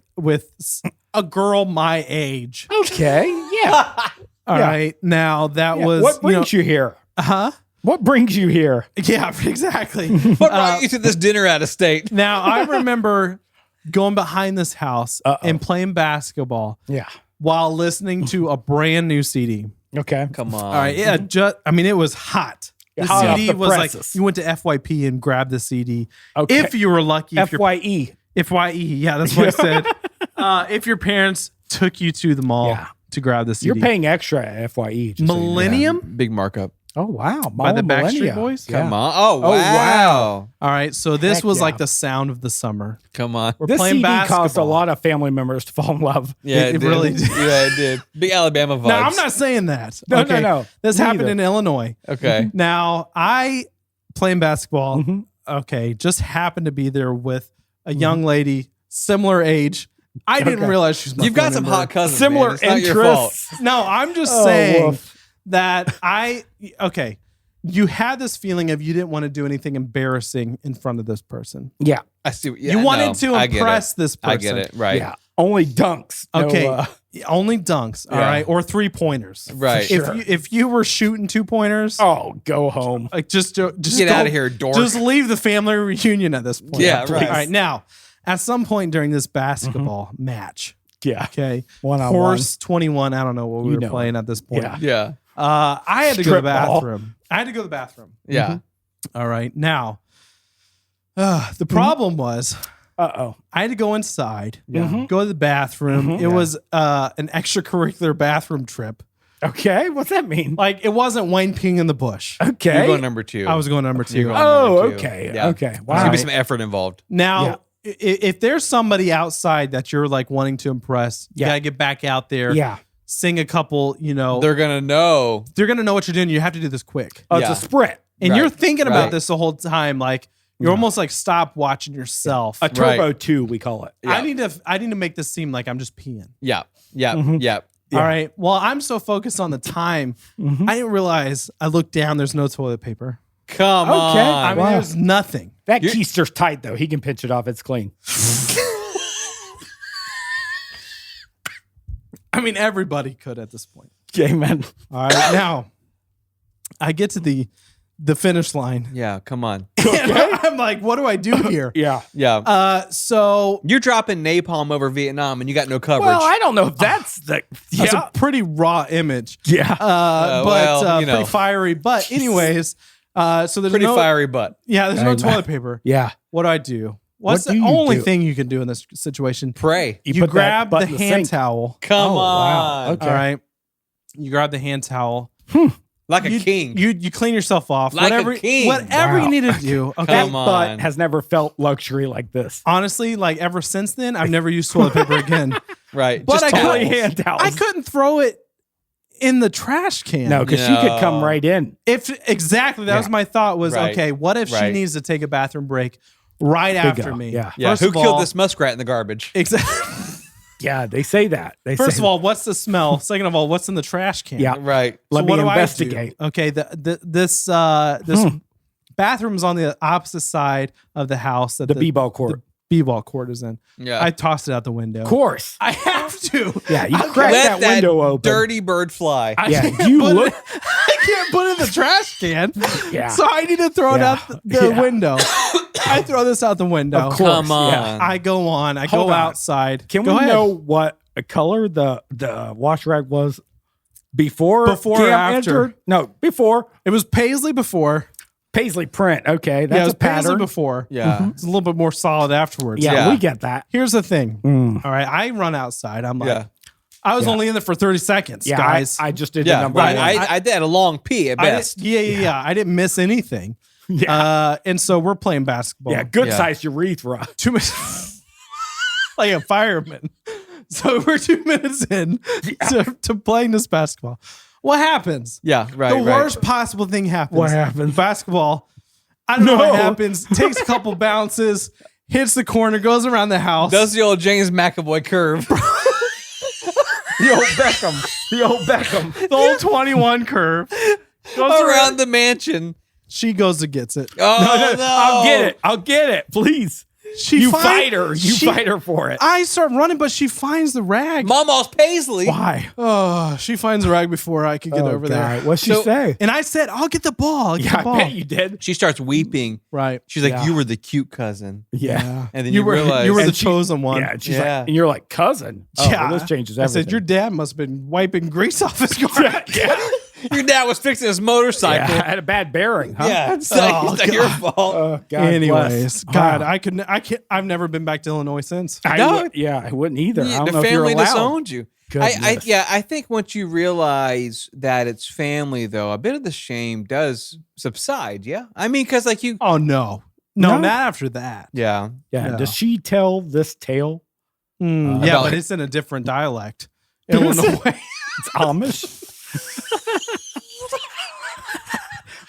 a girl my age. Okay. Yeah. All Yeah. right. Now that Yeah. was What brings you here? huh? What brings you here? Yeah, exactly. What brought you to this dinner out of state? Now I remember going behind this house Uh-oh. and playing basketball Yeah. while listening to a brand new CD. Okay. Come on. All right, yeah, it was hot. The Hot off CD the was presses. like you went to FYP and grabbed the CD. Okay. If you were lucky, if your FYE. FYE, yeah, that's what I said. If your parents took you to the mall Yeah. to grab the CD, You're paying extra at FYE. just so you know. Millennium Big markup. Oh, wow. by the Mall Backstreet Millennia. Boys. Yeah. Come on. Oh, Oh, wow. wow. All right, so this Heck was yeah. like the sound of the summer. Come on. We're This playing CD basketball. caused a lot of family members to fall in love. Yeah, It did. really did. Yeah, it did. Big Alabama vibes. Now I'm not saying that. No, okay? no. This Me happened either. in Illinois. Okay. Now I playing basketball. Mhm. Okay, just happened to be there with a young lady, similar age. I didn't Okay. realize she's my You've got family some member. hot cousins. Similar man. It's not your fault. interests. No, I'm just Oh, saying woof. that you had this feeling of you didn't want to do anything embarrassing in front of this person. Yeah. I see. Yeah, you wanted no, to I get impress it. this person. I get it. Right. Yeah. Only dunks. No, Okay. Only dunks, all Yeah. right, or 3-pointers. Right. Sure. If you were shooting 2-pointers, oh, go home. like just Get go- out of here, dork. Just leave the family reunion at this point. Yeah, right. All right. Now, at some point during this basketball match, Yeah. okay, One-on-one. Horse 21. I don't know what we You were know playing at this point. Yeah. yeah. I had to go to the Strip ball. bathroom. I had to go to the bathroom. Yeah. All right. Now, the problem was Uh-oh. I had to go inside, Mhm. go to the bathroom. Mhm. It was an extracurricular bathroom trip. Okay. What's that mean? Like it wasn't Wayne peeing in the bush. Okay. You're going number 2. I was going number 2. You're going Oh, number 2. okay. Yeah. Okay. There's Wow. gonna be some effort involved. Now, if there's somebody outside that you're like wanting to impress, you Yeah. gotta get back out there, Yeah. sing a couple. They're gonna know. They're gonna know what you're doing. You have to do this quick, Oh, Yeah. it's a sprint. and Right, you're thinking about right. this the whole time. Like you're almost like stop watching yourself. A turbo 2, we call it. Yeah. I need to make this seem like I'm just peeing. Yeah. Yeah. Mhm. Yeah. Yeah. All right. Well, I'm so focused on the time, Mhm. I didn't realize I looked down. There's no toilet paper. Come Okay. on. I mean, Wow. there's nothing. That You're- keister's tight, though. He can pinch it off. It's clean. I mean, everybody could at this point. Okay, man. All right. Now, I get to the finish line. Yeah. Come on. And I'm like, what do I do here? Yeah. Yeah. So You're dropping napalm over Vietnam and you got no coverage. Well, I don't know if that's the. that's Yeah. a pretty raw image. Yeah. But well, you know. pretty fiery. But anyways, so there's Pretty no fiery butt. Yeah, there's no Amen. toilet paper. Yeah. What do I do? What's What the do you only do? thing you can do in this situation? Pray. You put that grab butt the in the hand sink. towel. Come Oh, wow. on. Okay. All right. You grab the hand towel. Like a you, king. You clean yourself off. Like a whatever king. whatever Wow. you need to do. Okay. Come That on. butt has never felt luxury like this. Honestly, like ever since then, I've never used toilet paper again. Right. But Just I towels. couldn't- hand towels. I couldn't throw it in the trash can. No, because she could come No. right in. If exactly that was Yeah. my thought was Right. okay, what if she Right. needs to take a bathroom break right after Bingo. me? Yeah. Yeah. First Who of killed all- this muskrat in the garbage? Exactly. Yeah, they say that. They First say of all, what's the smell? Second of all, what's in the trash can? Yeah. Right. let So me what do investigate. I do? Okay, this bathroom's on the opposite side of the house that The b-ball court. b-ball court is in. Yeah. I tossed it out the window. Of course. I have to. Yeah, you I crack Let that window open. dirty bird fly. Yeah, can't you put look. it- I can't put it in the trash can. Yeah. So I need to throw it Yeah. out the Yeah. window. I throw this out the window. Of course. Come on. Yeah. I go on. I Hold go on. outside. Can Go we ahead. know what a color the wash rag was before Before or Cam after? entered? No, before. It was paisley before. Paisley print. Okay, that's it was a pattern. Paisley before. Yeah. It's a little bit more solid afterwards. Yeah, Yeah. we get that. Here's the thing. Mm. All right, I run outside. I'm like, Yeah. I was Yeah. only in there for 30 seconds, Yeah, guys. I just did Yeah. the number Right. one. I did a long pee at best. Yeah. I didn't miss anything. Yeah. And so we're playing basketball. Yeah, good Yeah. sized urethra. 2 minutes, like a fireman. So we're 2 minutes in to playing this basketball. What happens? Yeah. Right. The right. worst possible thing happens. What happens? Basketball. I don't know what No. happens. Takes a couple bounces, hits the corner, goes around the house. Does the old James McAvoy curve. The old Beckham. The old Beckham. the old 21 curve. Goes around the mansion. She goes and gets it. Oh, no. I'll get it. I'll get it. Please. She You find- fight her. You she- fight her for it. I start running, but she finds the rag. Mama's Paisley. Why? Oh, she finds the rag before I could get over there. What'd she So- say? And I said, I'll get the ball. I'll get Yeah, the ball. I bet you did. She starts weeping. Right. She's like, Yeah. "You were the cute cousin," Yeah. and then You you, were realize you were the And she- chosen one. Yeah. And she's Yeah. like, and you're like, cousin. Oh, Yeah. well, this changes I everything. said, your dad must have been wiping grease off his car. your dad was fixing his motorcycle. I had a bad bearing, huh? Yeah, it's not your fault. Oh, God Anyways, bless. God, Oh. I can't. I've never been back to Illinois since. No. I wouldn't either. I Yeah, don't the know if you're family allowed. disowned you. Goodness. I think once you realize that it's family, though, a bit of the shame does subside. Yeah, I mean, because like you, Oh no, No. not after that. yeah, Yeah. No. Does she tell this tale? Yeah, About- but it's in a different dialect. Illinois. It's Amish.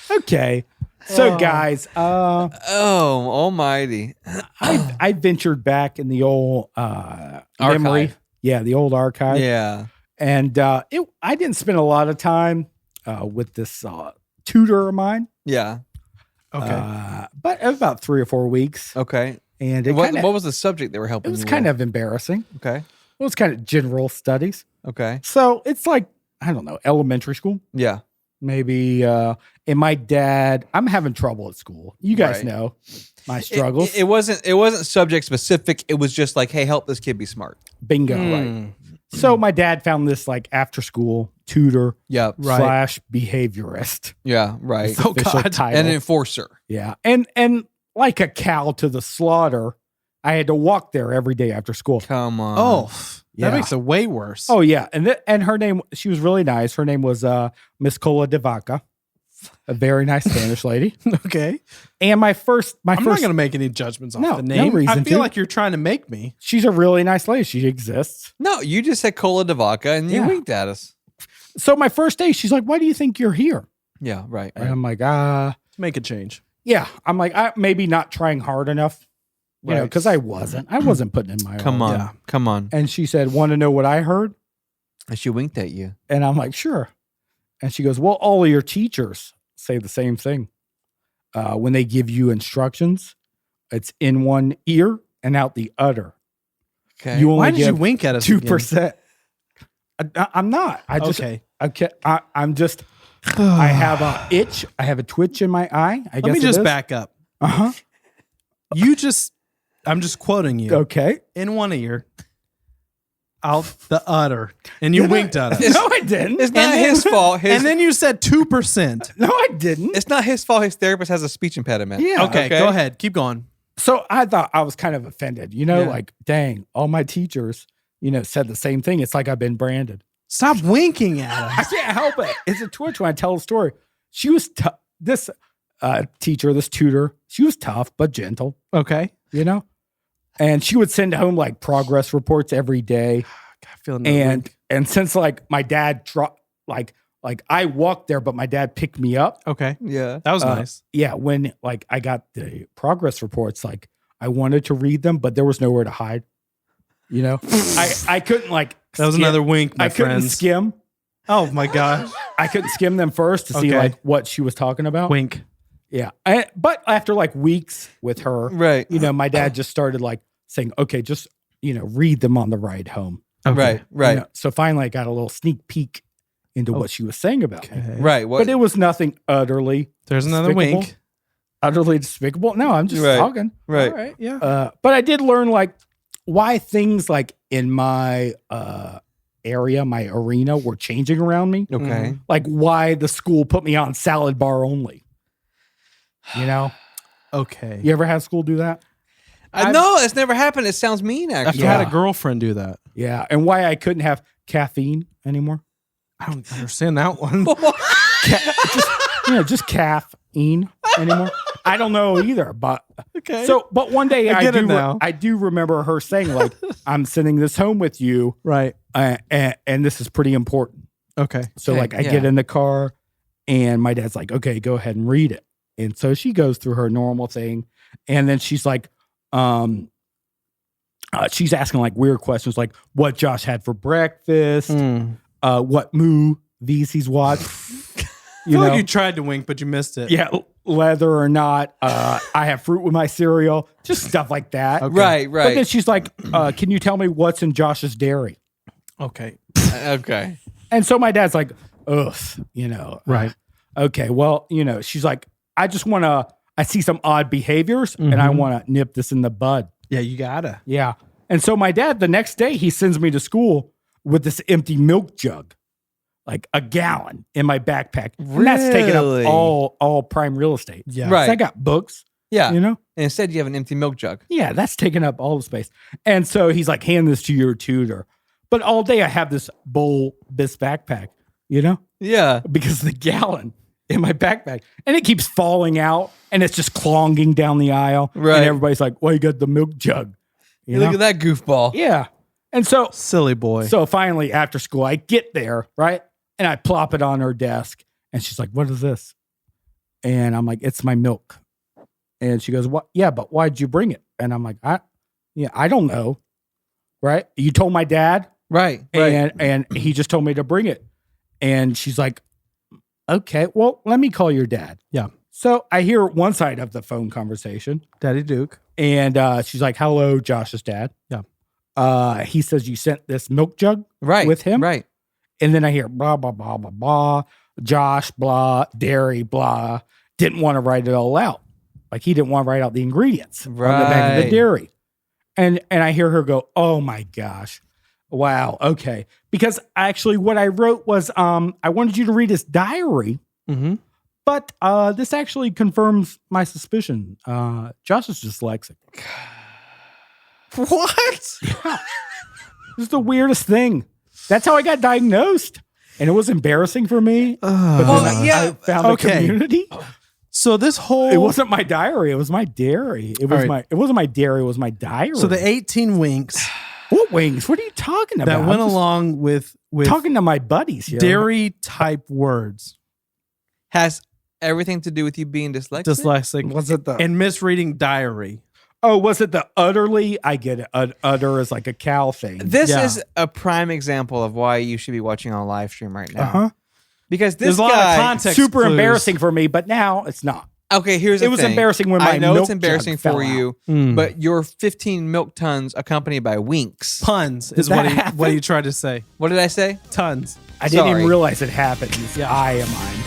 Okay. So, guys, oh almighty, I ventured back in the old memory. Archive. Yeah, the old archive. yeah, And I didn't spend a lot of time with this tutor of mine. yeah, Okay. But about 3 or 4 weeks. okay. And it, What kinda, was the subject they were helping? it was you kind with? of embarrassing. Okay, It was kind of general studies. okay, So it's like, I don't know, elementary school. yeah, Maybe. And my dad, I'm having trouble at school. You guys Right. know my struggles. It wasn't subject specific. It was just like, hey, help this kid be smart. Bingo. Right. So my dad found this like after school tutor Yep. Right. / behaviorist. Yeah. Right. Oh, Official God. title. An enforcer. Yeah. And like a cow to the slaughter, I had to walk there every day after school. Come on. Oh, Yeah. that makes it way worse. Oh yeah. And her name, she was really nice. Her name was Miss Cola de Vaca, a very nice Spanish lady. okay. And my I'm first not going to make any judgments off No, the no name. I reason feel to. like you're trying to make me. she's a really nice lady. She exists. No, you just said Cola de Vaca and you Yeah. winked at us. So my first day, she's like, "Why do you think you're here?" Yeah. Right. And Right. I'm like, Make a change. yeah. I'm like, maybe not trying hard enough, you know, Right. because I wasn't putting in my Come all. on. Yeah. Come on. And she said, "Want to know what I heard?" And she winked at you. And I'm like, "Sure." And she goes, "Well, all of your teachers say the same thing. When they give you instructions, it's in one ear and out the other. Okay. You only Why did you give wink at us again? 2%." I'm not. I just. Okay. I'm just. I have a itch. I have a twitch in my eye. I Let guess me it just is. back up. Uh huh. I'm just quoting you. Okay. In one ear, out the other. And you winked at us. No, I didn't. It's not his fault. And then you said 2%. No, I didn't. It's not his fault. His therapist has a speech impediment. Yeah. Okay, go ahead. Keep going. So I thought I was kind of offended. You know, Yeah. like, dang, all my teachers, you know, said the same thing. It's like I've been branded. Stop winking at I us. can't help it. It's a twitch when I tell a story. She was this teacher, this tutor. She was tough but gentle. Okay. You know, and she would send home like progress reports every day. I feel another wink. And since like my dad like I walked there, but my dad picked me up. Okay. Yeah. That was nice. Yeah, when like I got the progress reports, like I wanted to read them, but there was nowhere to hide. You know, I couldn't like. That was skim- another wink, my I couldn't friends. skim. Oh my gosh. I couldn't skim them first to see Okay. like what she was talking about. Wink. Yeah, but after like weeks with her, Right. you know, my dad just started like saying, "Okay, just read them on the ride home." Okay. Right. Right. You know, so finally, I got a little sneak peek into what she was saying about me. Okay. Right. What? But it was nothing utterly There's another despicable. wink. Utterly despicable. No, I'm just Right. talking. right. All right. Yeah. But I did learn like why things like in my area, my arena, were changing around me. Okay. Mhm. Like why the school put me on salad bar only. You know, Okay. you ever had school do that? No, it's never happened. It sounds mean, I've actually. had a Yeah. girlfriend do that. Yeah. And why I couldn't have caffeine anymore? I don't understand that one. Just caffeine anymore. I don't know either, but Okay. but one day I get it now. I do remember her saying like, "I'm sending this home with you, right. and this is pretty important." Okay. So Okay, like, I get in the car, and my dad's like, "Okay, go ahead and read it." And so she goes through her normal thing, and then she's like, she's asking like weird questions, like what Josh had for breakfast, what movies he's watched. I feel like you tried to wink, but you missed it. Yeah, whether or not I have fruit with my cereal, just stuff like that. Okay. Right, But then right. she's like, can you tell me what's in Josh's dairy? Okay. Okay. And so my dad's like, ugh, Right. Okay, well, she's like, I see some odd behaviors and I want to nip this in the bud. Yeah, you gotta. Yeah. And so my dad, the next day, he sends me to school with this empty milk jug, like a gallon in my backpack. And that's taking Really? up all prime real estate. Yeah. Right. So I got books, Yeah. you know? And instead, you have an empty milk jug. Yeah, that's taking up all the space. And so he's like, hand this to your tutor. But all day I have this this backpack, Yeah. because the gallon in my backpack, and it keeps falling out and it's just clonging down the aisle. Right. And everybody's like, well, you got the milk jug. You Look know? at that goofball. Yeah. And so Silly boy. finally after school, I get there, right? And I plop it on her desk and she's like, what is this? And I'm like, it's my milk. And she goes, what? Yeah, but why'd you bring it? And I'm like, I don't know. Right. You told my dad Right. Right. and he just told me to bring it. And she's like, okay, well, let me call your dad. Yeah. So I hear one side of the phone conversation Daddy Duke. and she's like, hello, Josh's dad. Yeah. He says you sent this milk jug Right. with him. Right. And then I hear blah, blah, blah, blah, blah, Josh, blah, dairy, blah. Didn't want to write it all out. Like he didn't want to write out the ingredients on the back of the Right. dairy. And I hear her go, oh my gosh. Wow. Okay. Because actually what I wrote was I wanted you to read his diary, Mm-hmm. but this actually confirms my suspicion. Josh is dyslexic. What? This is the weirdest thing. That's how I got diagnosed. And it was embarrassing for me. But then Well, yeah, I found okay. a community. So this whole It wasn't my diary. It was my dairy. It was right. it wasn't my dairy. It was my diary. so the 18 winks what wings? What are you talking about? that went I'm just along with talking to my buddies here. dairy type words, Has everything to do with you being dyslexic? dyslexic, Was it the and misreading diary. was it the utterly? I get it. Udder is like a cow thing. This Yeah. is a prime example of why you should be watching on live stream right now. Uh-huh. Because this There's a lot guy, of context. Super clues. embarrassing for me, but now it's not. okay, here's the It was thing. embarrassing when my I know milk it's embarrassing jug fell for out. you, Mm. but your 15 milk tons accompanied by winks. Puns is that what happen? what he tried to say. What did I say? Tons. I didn't Sorry. even realize it happened. This eye of mine.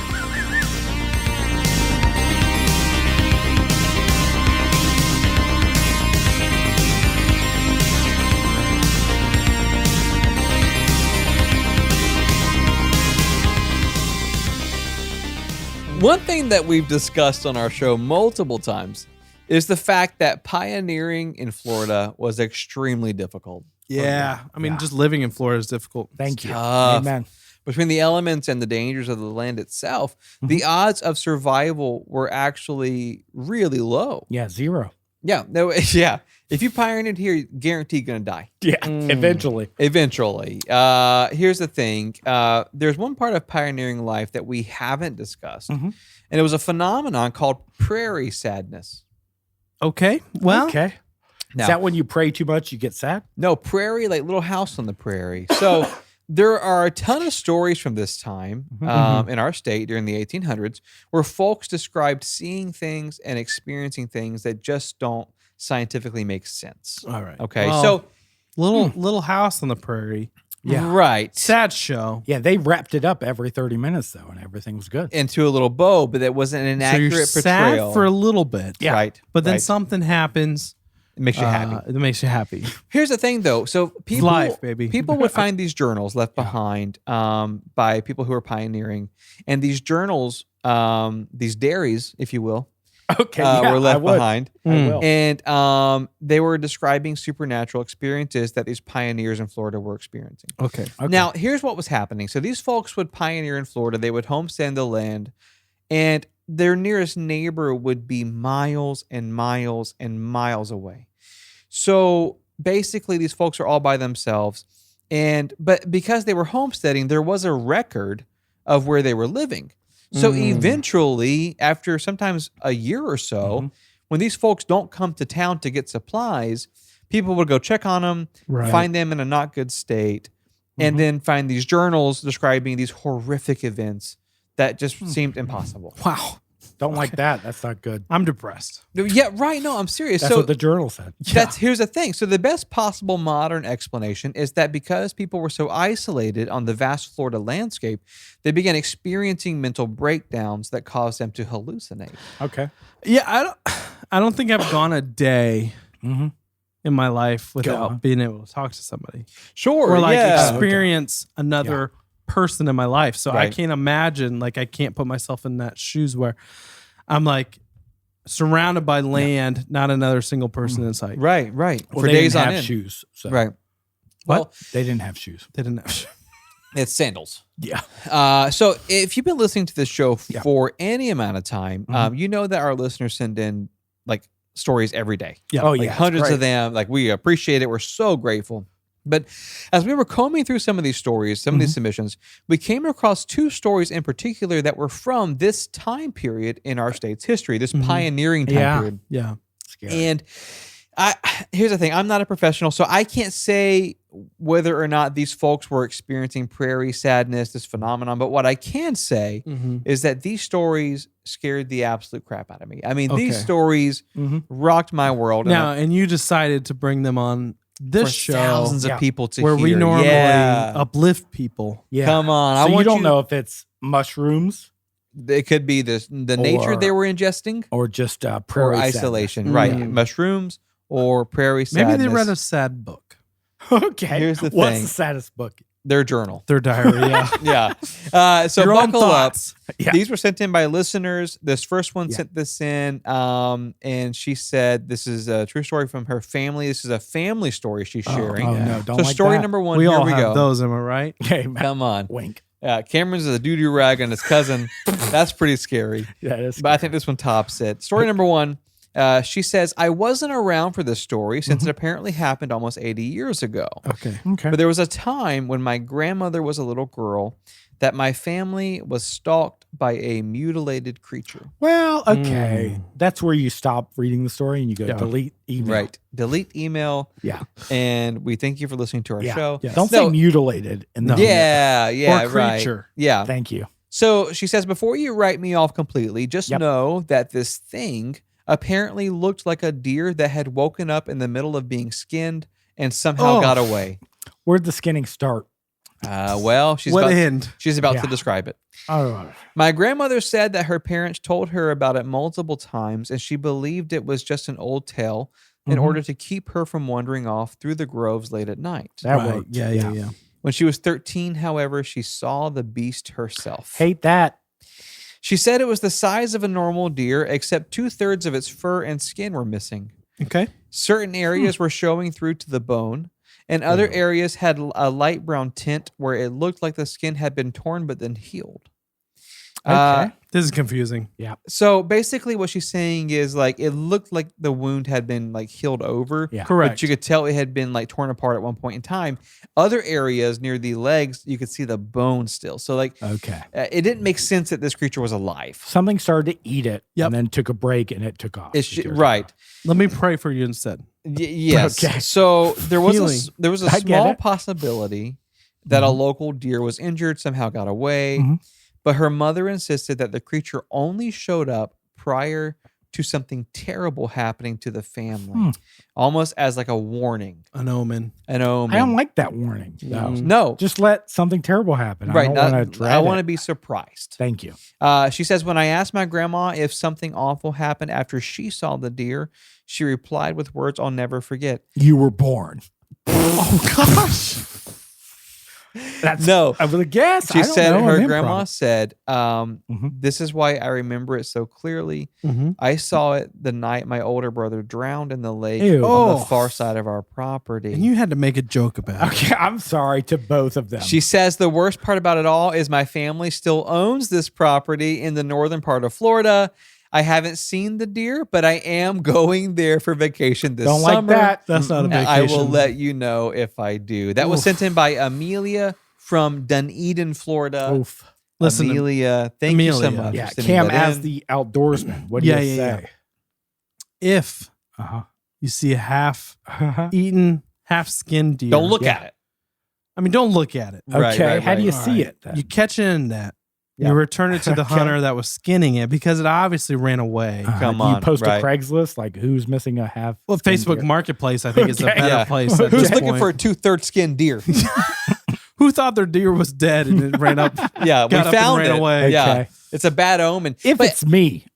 One thing that we've discussed on our show multiple times is the fact that pioneering in Florida was extremely difficult. Yeah. I mean, Yeah. just living in Florida is difficult. Thank you. Tough. Amen. Between the elements and the dangers of the land itself, the odds of survival were actually really low. Yeah, zero. Yeah, no, yeah. If you pioneered here, you're guaranteed gonna die Yeah, eventually. eventually. Here's the thing: there's one part of pioneering life that we haven't discussed, and it was a phenomenon called prairie sadness. Okay. Well, Okay. Now, Is that when you pray too much, you get sad? no, prairie, like little house on the prairie. So there are a ton of stories from this time in our state during the 1800s where folks described seeing things and experiencing things that just don't scientifically make sense. all right. Okay, Well, so little house on the prairie. Yeah. right Sad show. Yeah, they wrapped it up every 30 minutes, though, and everything was good. into a little bow, but that wasn't an So accurate you're portrayal. sad for a little bit. Yeah. Right, But then right. something happens. It makes you happy. That makes you happy. Here's the thing, though. So people, life, baby. people would find these journals left behind by people who are pioneering, and these journals, these diaries, if you will, Okay, yeah, were I left would. behind. I will. And they were describing supernatural experiences that these pioneers in Florida were experiencing. Okay. Now, here's what was happening. So these folks would pioneer in Florida. They would homestead the land, and their nearest neighbor would be miles and miles and miles away. So basically, these folks are all by themselves. But because they were homesteading, there was a record of where they were living. So eventually, after sometimes a year or so, when these folks don't come to town to get supplies, people would go check on them, find them in a not good state, and then find these journals describing these horrific events that just seemed impossible. Wow. Don't like that. That's not good. I'm depressed. Yeah, right. No, I'm serious. That's So what the journal said. here's the thing. So the best possible modern explanation is that because people were so isolated on the vast Florida landscape, they began experiencing mental breakdowns that caused them to hallucinate. Okay. Yeah, I don't think I've gone a day in my life without being able to talk to somebody. Sure. Or like yeah. experience another person in my life. So I Right. can't imagine, like I can't put myself in that shoes where I'm like surrounded by land, not another single person in sight. Right. Well, For they days didn't on have end. shoes. So. Right. Well, They didn't have shoes. They didn't have it's sandals. Yeah. So if you've been listening to this show for any amount of time, you know that our listeners send in like stories every day. Yeah. Oh, Like yeah. hundreds of them. Like we appreciate it. We're so grateful. But as we were combing through some of these stories, some of these submissions, we came across two stories in particular that were from this time period in our state's history, this pioneering time period. Yeah. Scary. And here's the thing. I'm not a professional, so I can't say whether or not these folks were experiencing prairie sadness, this phenomenon. But what I can say is that these stories scared the absolute crap out of me. I mean, these Okay. stories rocked my world. Now, and you decided to bring them on this for show thousands of people to where hear. we normally Yeah. uplift people. Yeah. Come on. So I want you don't know if it's mushrooms It could be the nature Or- they were ingesting or just or prairie isolation. sadness. Right. Mm. Mushrooms or prairie sadness. Maybe they read a sad book. sadness. Okay. Here's the What's thing. the saddest book? their journal. Their diary. Yeah. Yeah. So Your own buckle up. thoughts. Yeah. These were sent in by listeners. This first one Yeah. sent this in, and she said this is a true story from her family. This is a family story she's sharing. Oh, no. Don't So like story that. number one. We here all we have go. those, am I right? Okay, man. Come on. Wink. Cameron's a doo-doo rag on his cousin. That's pretty scary. Yeah, it is. But I think this one tops it. Story number one. She says, I wasn't around for this story since it apparently happened almost 80 years ago. Okay. Okay. But there was a time when my grandmother was a little girl that my family was stalked by a mutilated creature. Well, okay. That's where you stop reading the story and you go Yeah. delete email. Right. Delete email. Yeah. And we thank you for listening to our Yeah. show. Yes. Don't No. say mutilated. And No. Yeah. Yeah. Or right. creature. Yeah. Thank you. So she says, before you write me off completely, just Yep. know that this thing apparently looked like a deer that had woken up in the middle of being skinned and somehow Oh. got away. Where'd the skinning start? Well, she's What about, end? she's about Yeah. to describe it. Oh, My grandmother said that her parents told her about it multiple times, and she believed it was just an old tale in Mhm. order to keep her from wandering off through the groves late at night. that Right. worked. Yeah. When she was 13, however, she saw the beast herself. Hate that. She said it was the size of a normal deer, except 2/3 of its fur and skin were missing. Okay. Certain areas were showing through to the bone, and other areas had a light brown tint where it looked like the skin had been torn but then healed. Okay. This is confusing. So basically, what she's saying is like it looked like the wound had been like healed over. Yeah. Correct. But you could tell it had been like torn apart at one point in time. Other areas near the legs, you could see the bone still. So like Okay. it didn't make sense that this creature was alive. Something started to eat it Yep. and then took a break and it took off. It's The deer took right. off. Let me pray for you instead. Yes. Okay. So there was Healing. there was a I get small it. possibility that a local deer was injured, somehow got away. Mhm. But her mother insisted that the creature only showed up prior to something terrible happening to the family, almost as like a warning, An omen. an omen. I don't like that warning. No. No, Just let something terrible happen. right. I don't want to dread I want to it. be surprised. Thank you. She says, when I asked my grandma if something awful happened after she saw the deer, she replied with words I'll never forget. You were born. Oh gosh. That's No. I would guess. She I don't said know, her I'm grandma improv. said, Mhm. this is why I remember it so clearly. Mhm. I saw it the night my older brother drowned in the lake Ew. on Oh. the far side of our property. And you had to make a joke about it. Okay, I'm sorry to both of them. She says the worst part about it all is my family still owns this property in the northern part of Florida. I haven't seen the deer, but I am going there for vacation this don't summer. like that. That's not a And vacation. I will let you know if I do. That was Oof. sent in by Amelia from Dunedin, Florida. Oof. Listen to- Amelia, thank you so Amelia. much. Yeah, for sending Cam that as in. the outdoorsman. What do Yeah, you yeah, say? If Uh you see a half huh. eaten, half skinned deer, Don't look Yeah. at it. I mean, don't look at it. Right, Okay, right, how do you right. see it then? You catch it in that. Yeah. You return it to the Okay. hunter that was skinning it because it obviously ran away. Come Do on, you post right. a Craigslist like who's missing a half? Well, skinned Facebook deer? Marketplace, I think, is a Okay. better Yeah. place. At Who's this looking point. for a 2/3 skin deer? Who thought their deer was dead and it ran up? Yeah, we Got up and found ran it. away. Yeah, Okay. it's a bad omen. If But it's me,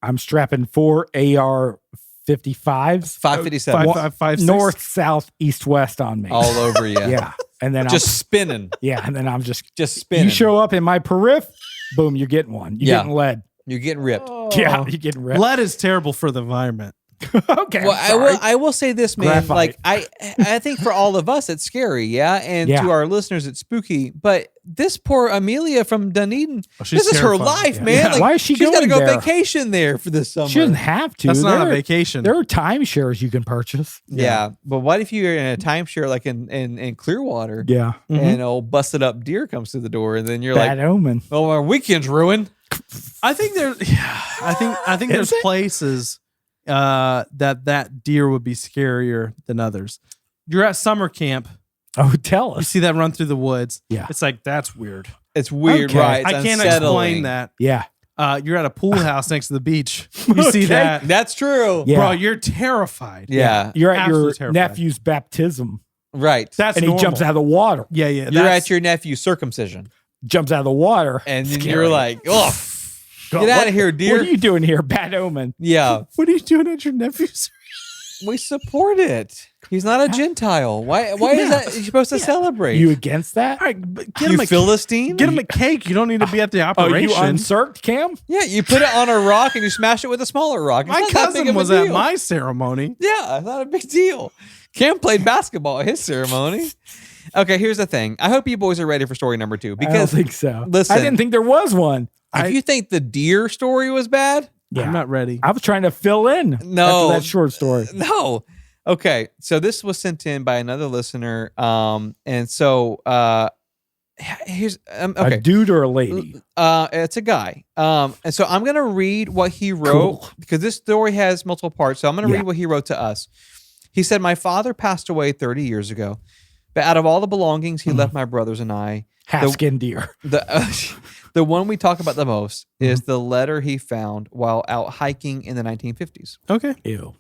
I'm strapping 4 AR 55s 557 5.56. north, south, east, west on me. all over you. Yeah. And then just spinning, and then I'm just just spinning. you show up in my periph, boom, you're getting one. You're Yeah. getting lead. You're getting ripped. Yeah, you're getting ripped. Lead is terrible for the environment. Okay. Well, I'm sorry. I will say this, man. Graphite. Like I think for all of us, it's scary, yeah, and Yeah. to our listeners, it's spooky. But this poor Amelia from Dunedin, Oh, she's this is her terrified. life, Yeah. man. Yeah. Like, Why is she she's got to going go there? vacation there for this summer. She doesn't have to. That's not a There- vacation. There are timeshares you can purchase. Yeah, but what if you're in a timeshare like in Clearwater, Yeah. Mhm. and old busted up deer comes through the door, and then you're Bad like, omen. "Oh, our weekend's ruined." I think there. I think there's Is it? places that deer would be scarier than others. You're at summer camp. Oh, tell You us. see that run through the woods. Yeah. It's like that's weird. It's weird, Okay. right? It's I can't unsettling. explain that. Yeah. You're at a pool house next to the beach. You see Okay. that, That's true. Yeah. bro? You're terrified. Yeah, You're at your Absolutely terrified. nephew's baptism right. That's and he normal. jumps out of the water. Yeah, yeah. You're that's- at your nephew's circumcision, Jumps out of the water. and then Scary. you're like, "Oh, God, get out what- of here, What deer!" are you doing here? Bad omen. Yeah, What are you doing at your nephew's? we support it. He's not a Gentile. Why is that? You're supposed to celebrate. You against that? All right, but get You him a Philistine? Get him a cake. You don't need to be at the Oh, operation. you uncirced, Cam? Yeah, you put it on a rock and you smash it with a smaller rock. It's My not that big cousin of a was at deal. my ceremony. Yeah, it's not a big deal. Cam played basketball at his ceremony. Okay, here's the thing. I hope you boys are ready for story number 2 I don't because think so. listen. I didn't think there was one. if you think the deer story was bad, Yeah. I'm not ready. I was trying to fill in No. after that short story. no. Okay, so this was sent in by another listener, and so here's okay. A dude or a lady? It's a guy. And so I'm gonna read what he wrote Cool. because this story has multiple parts. So I'm gonna Yeah. read what he wrote to us. He said, "My father passed away 30 years ago, but out of all the belongings he left my brothers and I, Half-skinned deer. the one we talk about the most is the letter he found while out hiking in the 1950s." Okay. Ew.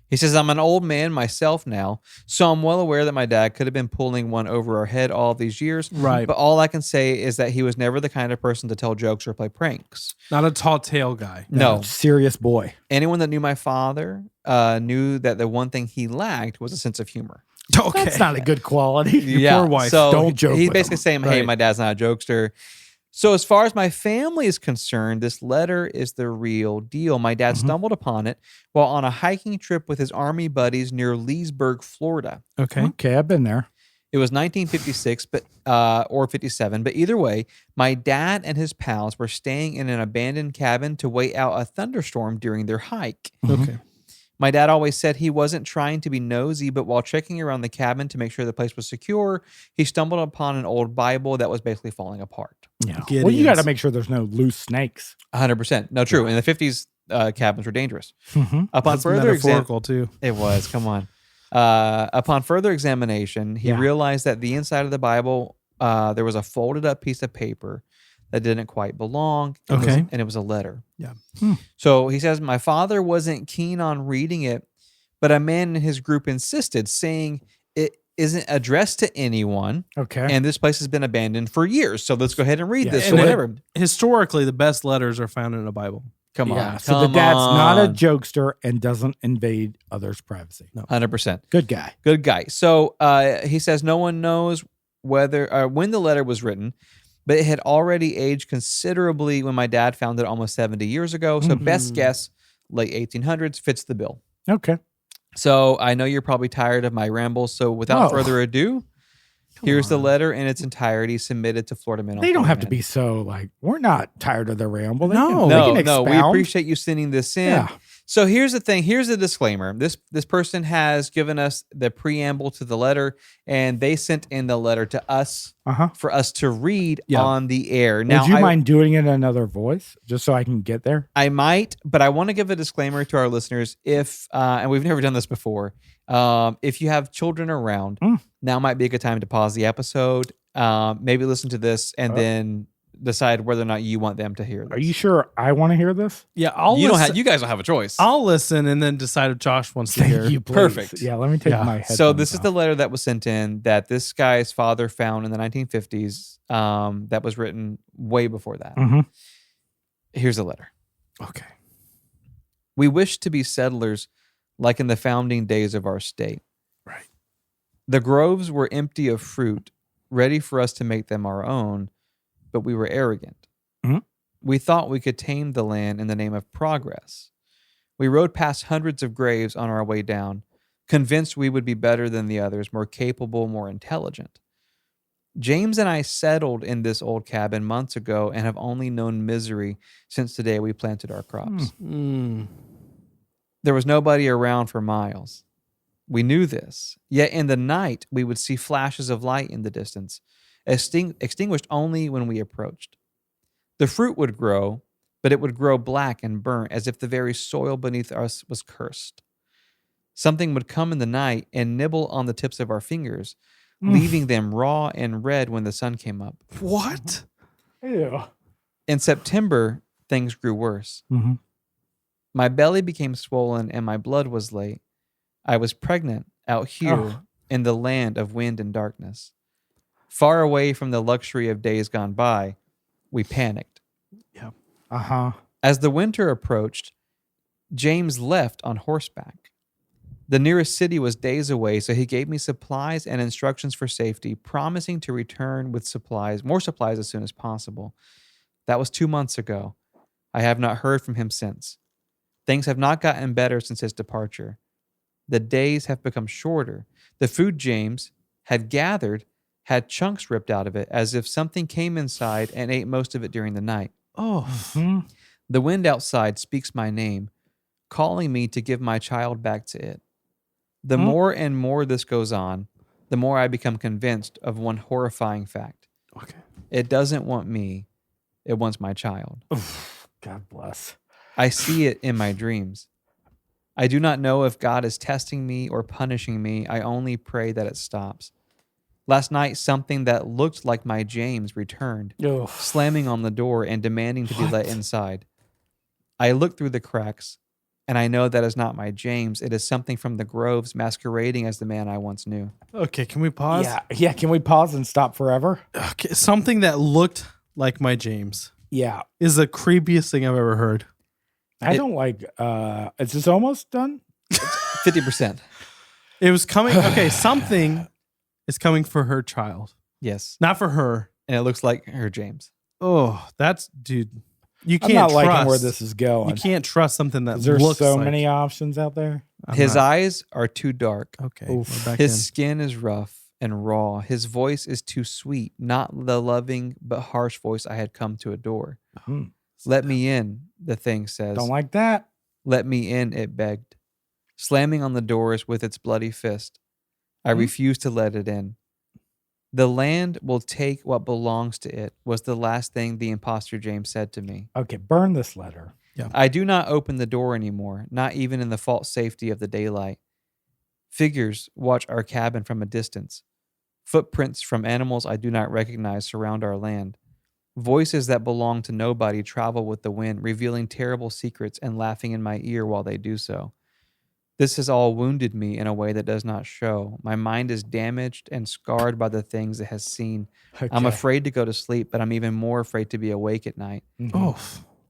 He says, "I'm an old man myself now, so I'm well aware that my dad could have been pulling one over our head all these years. Right. But all I can say is that he was never the kind of person to tell jokes or play pranks. Not a tall tale guy. No. Serious boy. Anyone that knew my father knew that the one thing he lacked was a sense of humor." Okay. That's not a good quality. Yeah. poor wife. So Don't joke He's with basically him. saying, "Hey, Right. my dad's not a jokester." So as far as my family is concerned, this letter is the real deal. My dad stumbled upon it while on a hiking trip with his army buddies near Leesburg, Florida. Okay. Okay, I've been there. It was 1956, but or 57. But either way, my dad and his pals were staying in an abandoned cabin to wait out a thunderstorm during their hike. Okay. My dad always said he wasn't trying to be nosy, but while checking around the cabin to make sure the place was secure, he stumbled upon an old Bible that was basically falling apart. Yeah. Gideons. Well, you got to make sure there's no loose snakes. 100%. No, true. In the 50s, cabins were dangerous. Mm-hmm. Upon That's further metaphorical too. it was. Come on. Upon further examination, he Yeah. realized that the inside of the Bible, there was a folded up piece of paper that didn't quite belong. Okay. And it was a letter. Yeah. So he says, my father wasn't keen on reading it, but a man in his group insisted, saying it isn't addressed to anyone, Okay. and this place has been abandoned for years. So let's go ahead and read Yeah, this. and So it- whatever. Historically, the best letters are found in a Bible. Come yeah. on. So the come dad's not a on. jokester and doesn't invade others' privacy. No. 100%. Good guy. Good guy. So he says no one knows when the letter was written, but it had already aged considerably when my dad found it almost 70 years ago. So best guess, late 1800s fits the bill. Okay. So I know you're probably tired of my rambles. So without further ado, here's the letter in its entirety submitted to Florida Men. They don't have to be so like, we're not tired of the ramble. They can No, we expound. appreciate you sending this in. Yeah. So here's the thing. Here's the disclaimer. This person has given us the preamble to the letter, and they sent in the letter to us for us to read on the air. Now, would you mind doing it in another voice just so I can get there? I might, but I want to give a disclaimer to our listeners. If and we've never done this before, if you have children around, now might be a good time to pause the episode. Maybe listen to this and then decide whether or not you want them to hear this. Are you sure I want to hear this? Yeah, I'll You listen. you guys don't have a choice. I'll listen and then decide if Josh wants to hear. You, please. Perfect. Yeah, let me take my headphones So this is off. the letter that was sent in that this guy's father found in the 1950s. That was written way before that. Here's the letter. Okay. We wish to be settlers like in the founding days of our state. Right. The groves were empty of fruit, ready for us to make them our own, but we were arrogant. We thought we could tame the land in the name of progress. We rode past hundreds of graves on our way down, convinced we would be better than the others, more capable, more intelligent. James and I settled in this old cabin months ago and have only known misery since the day we planted our crops. There was nobody around for miles. We knew this, yet in the night we would see flashes of light in the distance, extinguished only when we approached. The fruit would grow, but it would grow black and burnt as if the very soil beneath us was cursed. Something would come in the night and nibble on the tips of our fingers, leaving them raw and red when the sun came up. What? Ew. In September, things grew worse. My belly became swollen and my blood was late. I was pregnant out here in the land of wind and darkness. Far away from the luxury of days gone by, we panicked. As the winter approached, James left on horseback. The nearest city was days away, so he gave me supplies and instructions for safety, promising to return with more supplies as soon as possible. That was 2 months ago. I have not heard from him since. Things have not gotten better since his departure. The days have become shorter. The food James had gathered had chunks ripped out of it, as if something came inside and ate most of it during the night. The wind outside speaks my name, calling me to give my child back to it. The more and more this goes on, the more I become convinced of one horrifying fact. It doesn't want me. It wants my child. God bless. I see it in my dreams. I do not know if God is testing me or punishing me. I only pray that it stops. Last night, something that looked like my James returned, slamming on the door and demanding to be let inside. I looked through the cracks, and I know that is not my James. It is something from the groves masquerading as the man I once knew. Okay, can we pause? Yeah. Can we pause and stop forever? Okay, something that looked like my James Yeah. is the creepiest thing I've ever heard. I don't like, is this almost done? 50%. It was coming. Okay, something is coming for her child, Yes. not for her. And it looks like her James. Oh, that's dude. You I'm can't not trust liking where this is going. You can't trust something that There's looks so like, many options out there. His eyes are too dark. Okay, Oof. we're back His in. skin is rough and raw. His voice is too sweet, not the loving but harsh voice I had come to adore. Let me in, the thing says. Don't like that. Let me in, it begged. Slamming on the doors with its bloody fist, I refused to let it in. The land will take what belongs to it, was the last thing the imposter James said to me. Okay, burn this letter. I do not open the door anymore, not even in the false safety of the daylight. Figures watch our cabin from a distance. Footprints from animals I do not recognize surround our land. Voices that belong to nobody travel with the wind, revealing terrible secrets and laughing in my ear while they do so. This has all wounded me in a way that does not show. My mind is damaged and scarred by the things it has seen. Okay. I'm afraid to go to sleep, but I'm even more afraid to be awake at night. Oh,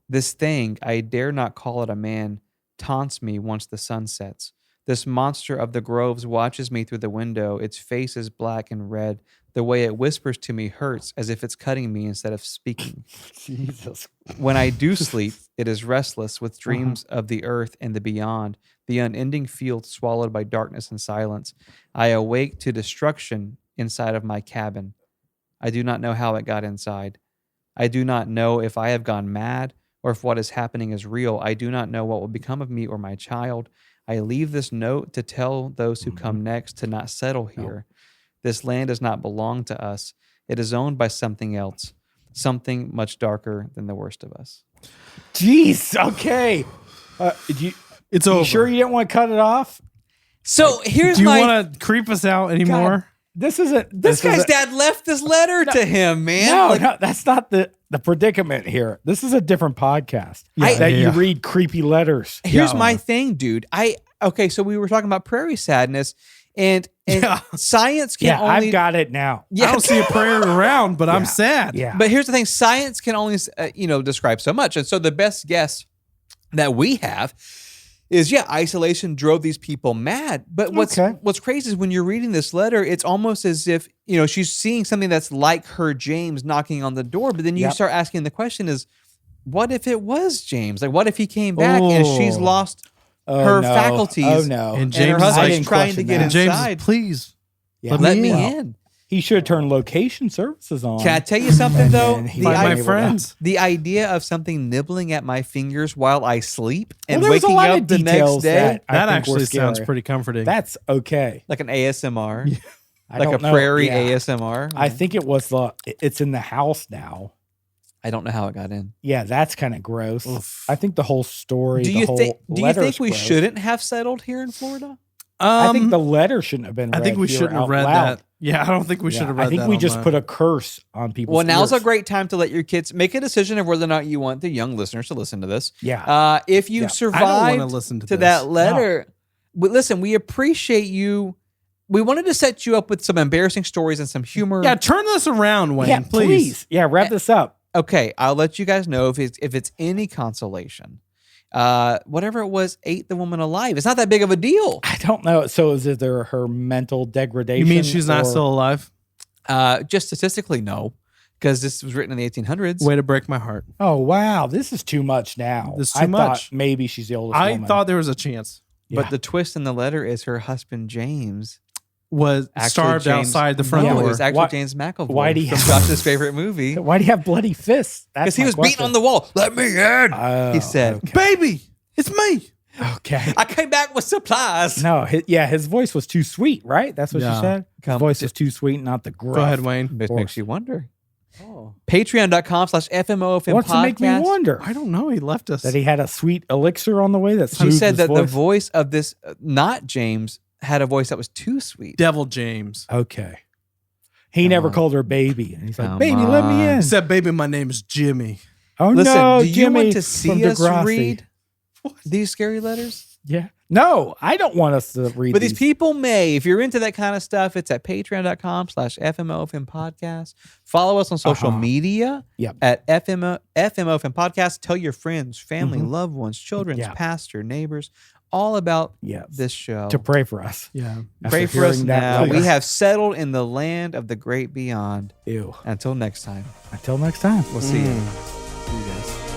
This thing, I dare not call it a man, taunts me once the sun sets. This monster of the groves watches me through the window. Its face is black and red. The way it whispers to me hurts as if it's cutting me instead of speaking. Jesus. When I do sleep, it is restless with dreams of the earth and the beyond, the unending field swallowed by darkness and silence. I awake to destruction inside of my cabin. I do not know how it got inside. I do not know if I have gone mad or if what is happening is real. I do not know what will become of me or my child. I leave this note to tell those who come next to not settle here. This land does not belong to us. It is owned by something else, something much darker than the worst of us. Jeez. Okay. It's You over. sure you didn't want to cut it off? So here's Do you my... want to creep us out anymore? This isn't. This guy's dad left this letter to him, man. No, Like, no, that's not the predicament here. This is a different podcast that you Yeah. read creepy letters. Here's Yeah. my thing, dude. Okay, so we were talking about prairie sadness, and Yeah. science can Yeah, only... I've got it now. I don't see a prayer around, but I'm sad. Yeah. But here's the thing: science can only, describe so much, and so the best guess that we have is, isolation drove these people mad. But what's crazy is when you're reading this letter, it's almost as if she's seeing something that's like her James knocking on the door. But then you start asking the question: is what if it was James? Like, what if he came back and she's lost her faculties? Oh no! And And her James is husband's like, trying to get And James, inside. please Yeah. Let me me in. in. He should have turned location services on. Can I tell you something though? then he The, find I- my idea, friends. the idea of something nibbling at my fingers while I sleep and Well, there's a waking lot up of the next details day, that I That think actually were sounds scary. pretty comforting. That's okay. like an ASMR, I like a don't know. prairie Yeah. ASMR. I think it was it's in the house now. I don't know how it got in. Yeah, that's kind of gross. Oof. I think the whole story. Do the you whole think? Do you letter think is we gross. shouldn't have settled here in Florida? I think the letter shouldn't have been. I think read we here shouldn't have out read loud. that. Yeah, I don't think we Yeah, should have read that. I think we on just the- put a curse on people. Well, now's a great time to let your kids make a decision of whether or not you want the young listeners to listen to this. Yeah. If you Yeah. I don't survived want to listen to to this. that letter, but listen, we appreciate you. We wanted to set you up with some embarrassing stories and some humor. Yeah, turn this around, Wayne, yeah, please. Yeah, wrap this up. Okay, I'll let you guys know if it's any consolation. Whatever it was ate the woman alive. It's not that big of a deal. I don't know. So is it her mental degradation? You mean she's not or- still alive? Just statistically, no, because this was written in the 1800s. Way to break my heart. Oh wow, this is too much now. This is too I much. thought maybe she's the oldest I woman. thought there was a chance. But Yeah. the twist in the letter is her husband James Was actually starved James- outside the front No, door. it was actually Why- James McAvoy why do you from have- Josh's favorite movie. Why do you have bloody fists? Because he was beating on the wall. Let me in. Oh, he said, okay. Baby, it's me. Okay. I came back with supplies. No, his voice was too sweet, right? That's what Yeah. she said. His Come- voice was too sweet, not the gruff. Go ahead, Wayne. This Or- makes you wonder. Oh. Patreon.com/FMOFM What's to make me podcast. wonder I don't know. He left us. that he had a sweet elixir on the way that She soothed said his that the voice? voice of this, not James, had a voice that was too sweet. Devil James. Okay. He Come never on. called her baby, and he's like, Come "Baby, let me on. in." He said, baby, my name is Jimmy. Oh Listen, no, do you Jimmy want to from see us Degrassi. read these scary letters? Yeah. No, I don't want us to read. But these people may. If you're into that kind of stuff, it's at patreon.com/FMOFM podcast. Follow us on social media Yep. at FMOFM podcast. Tell your friends, family, Mhm. loved ones, children, Yeah. pastor, neighbors, all about Yes. this show. To pray for us. Yeah. Pray After for us hearing that now. letter. We have settled in the land of the great beyond. Ew. Until next time, Until next time. we'll see you. Mm. See you guys.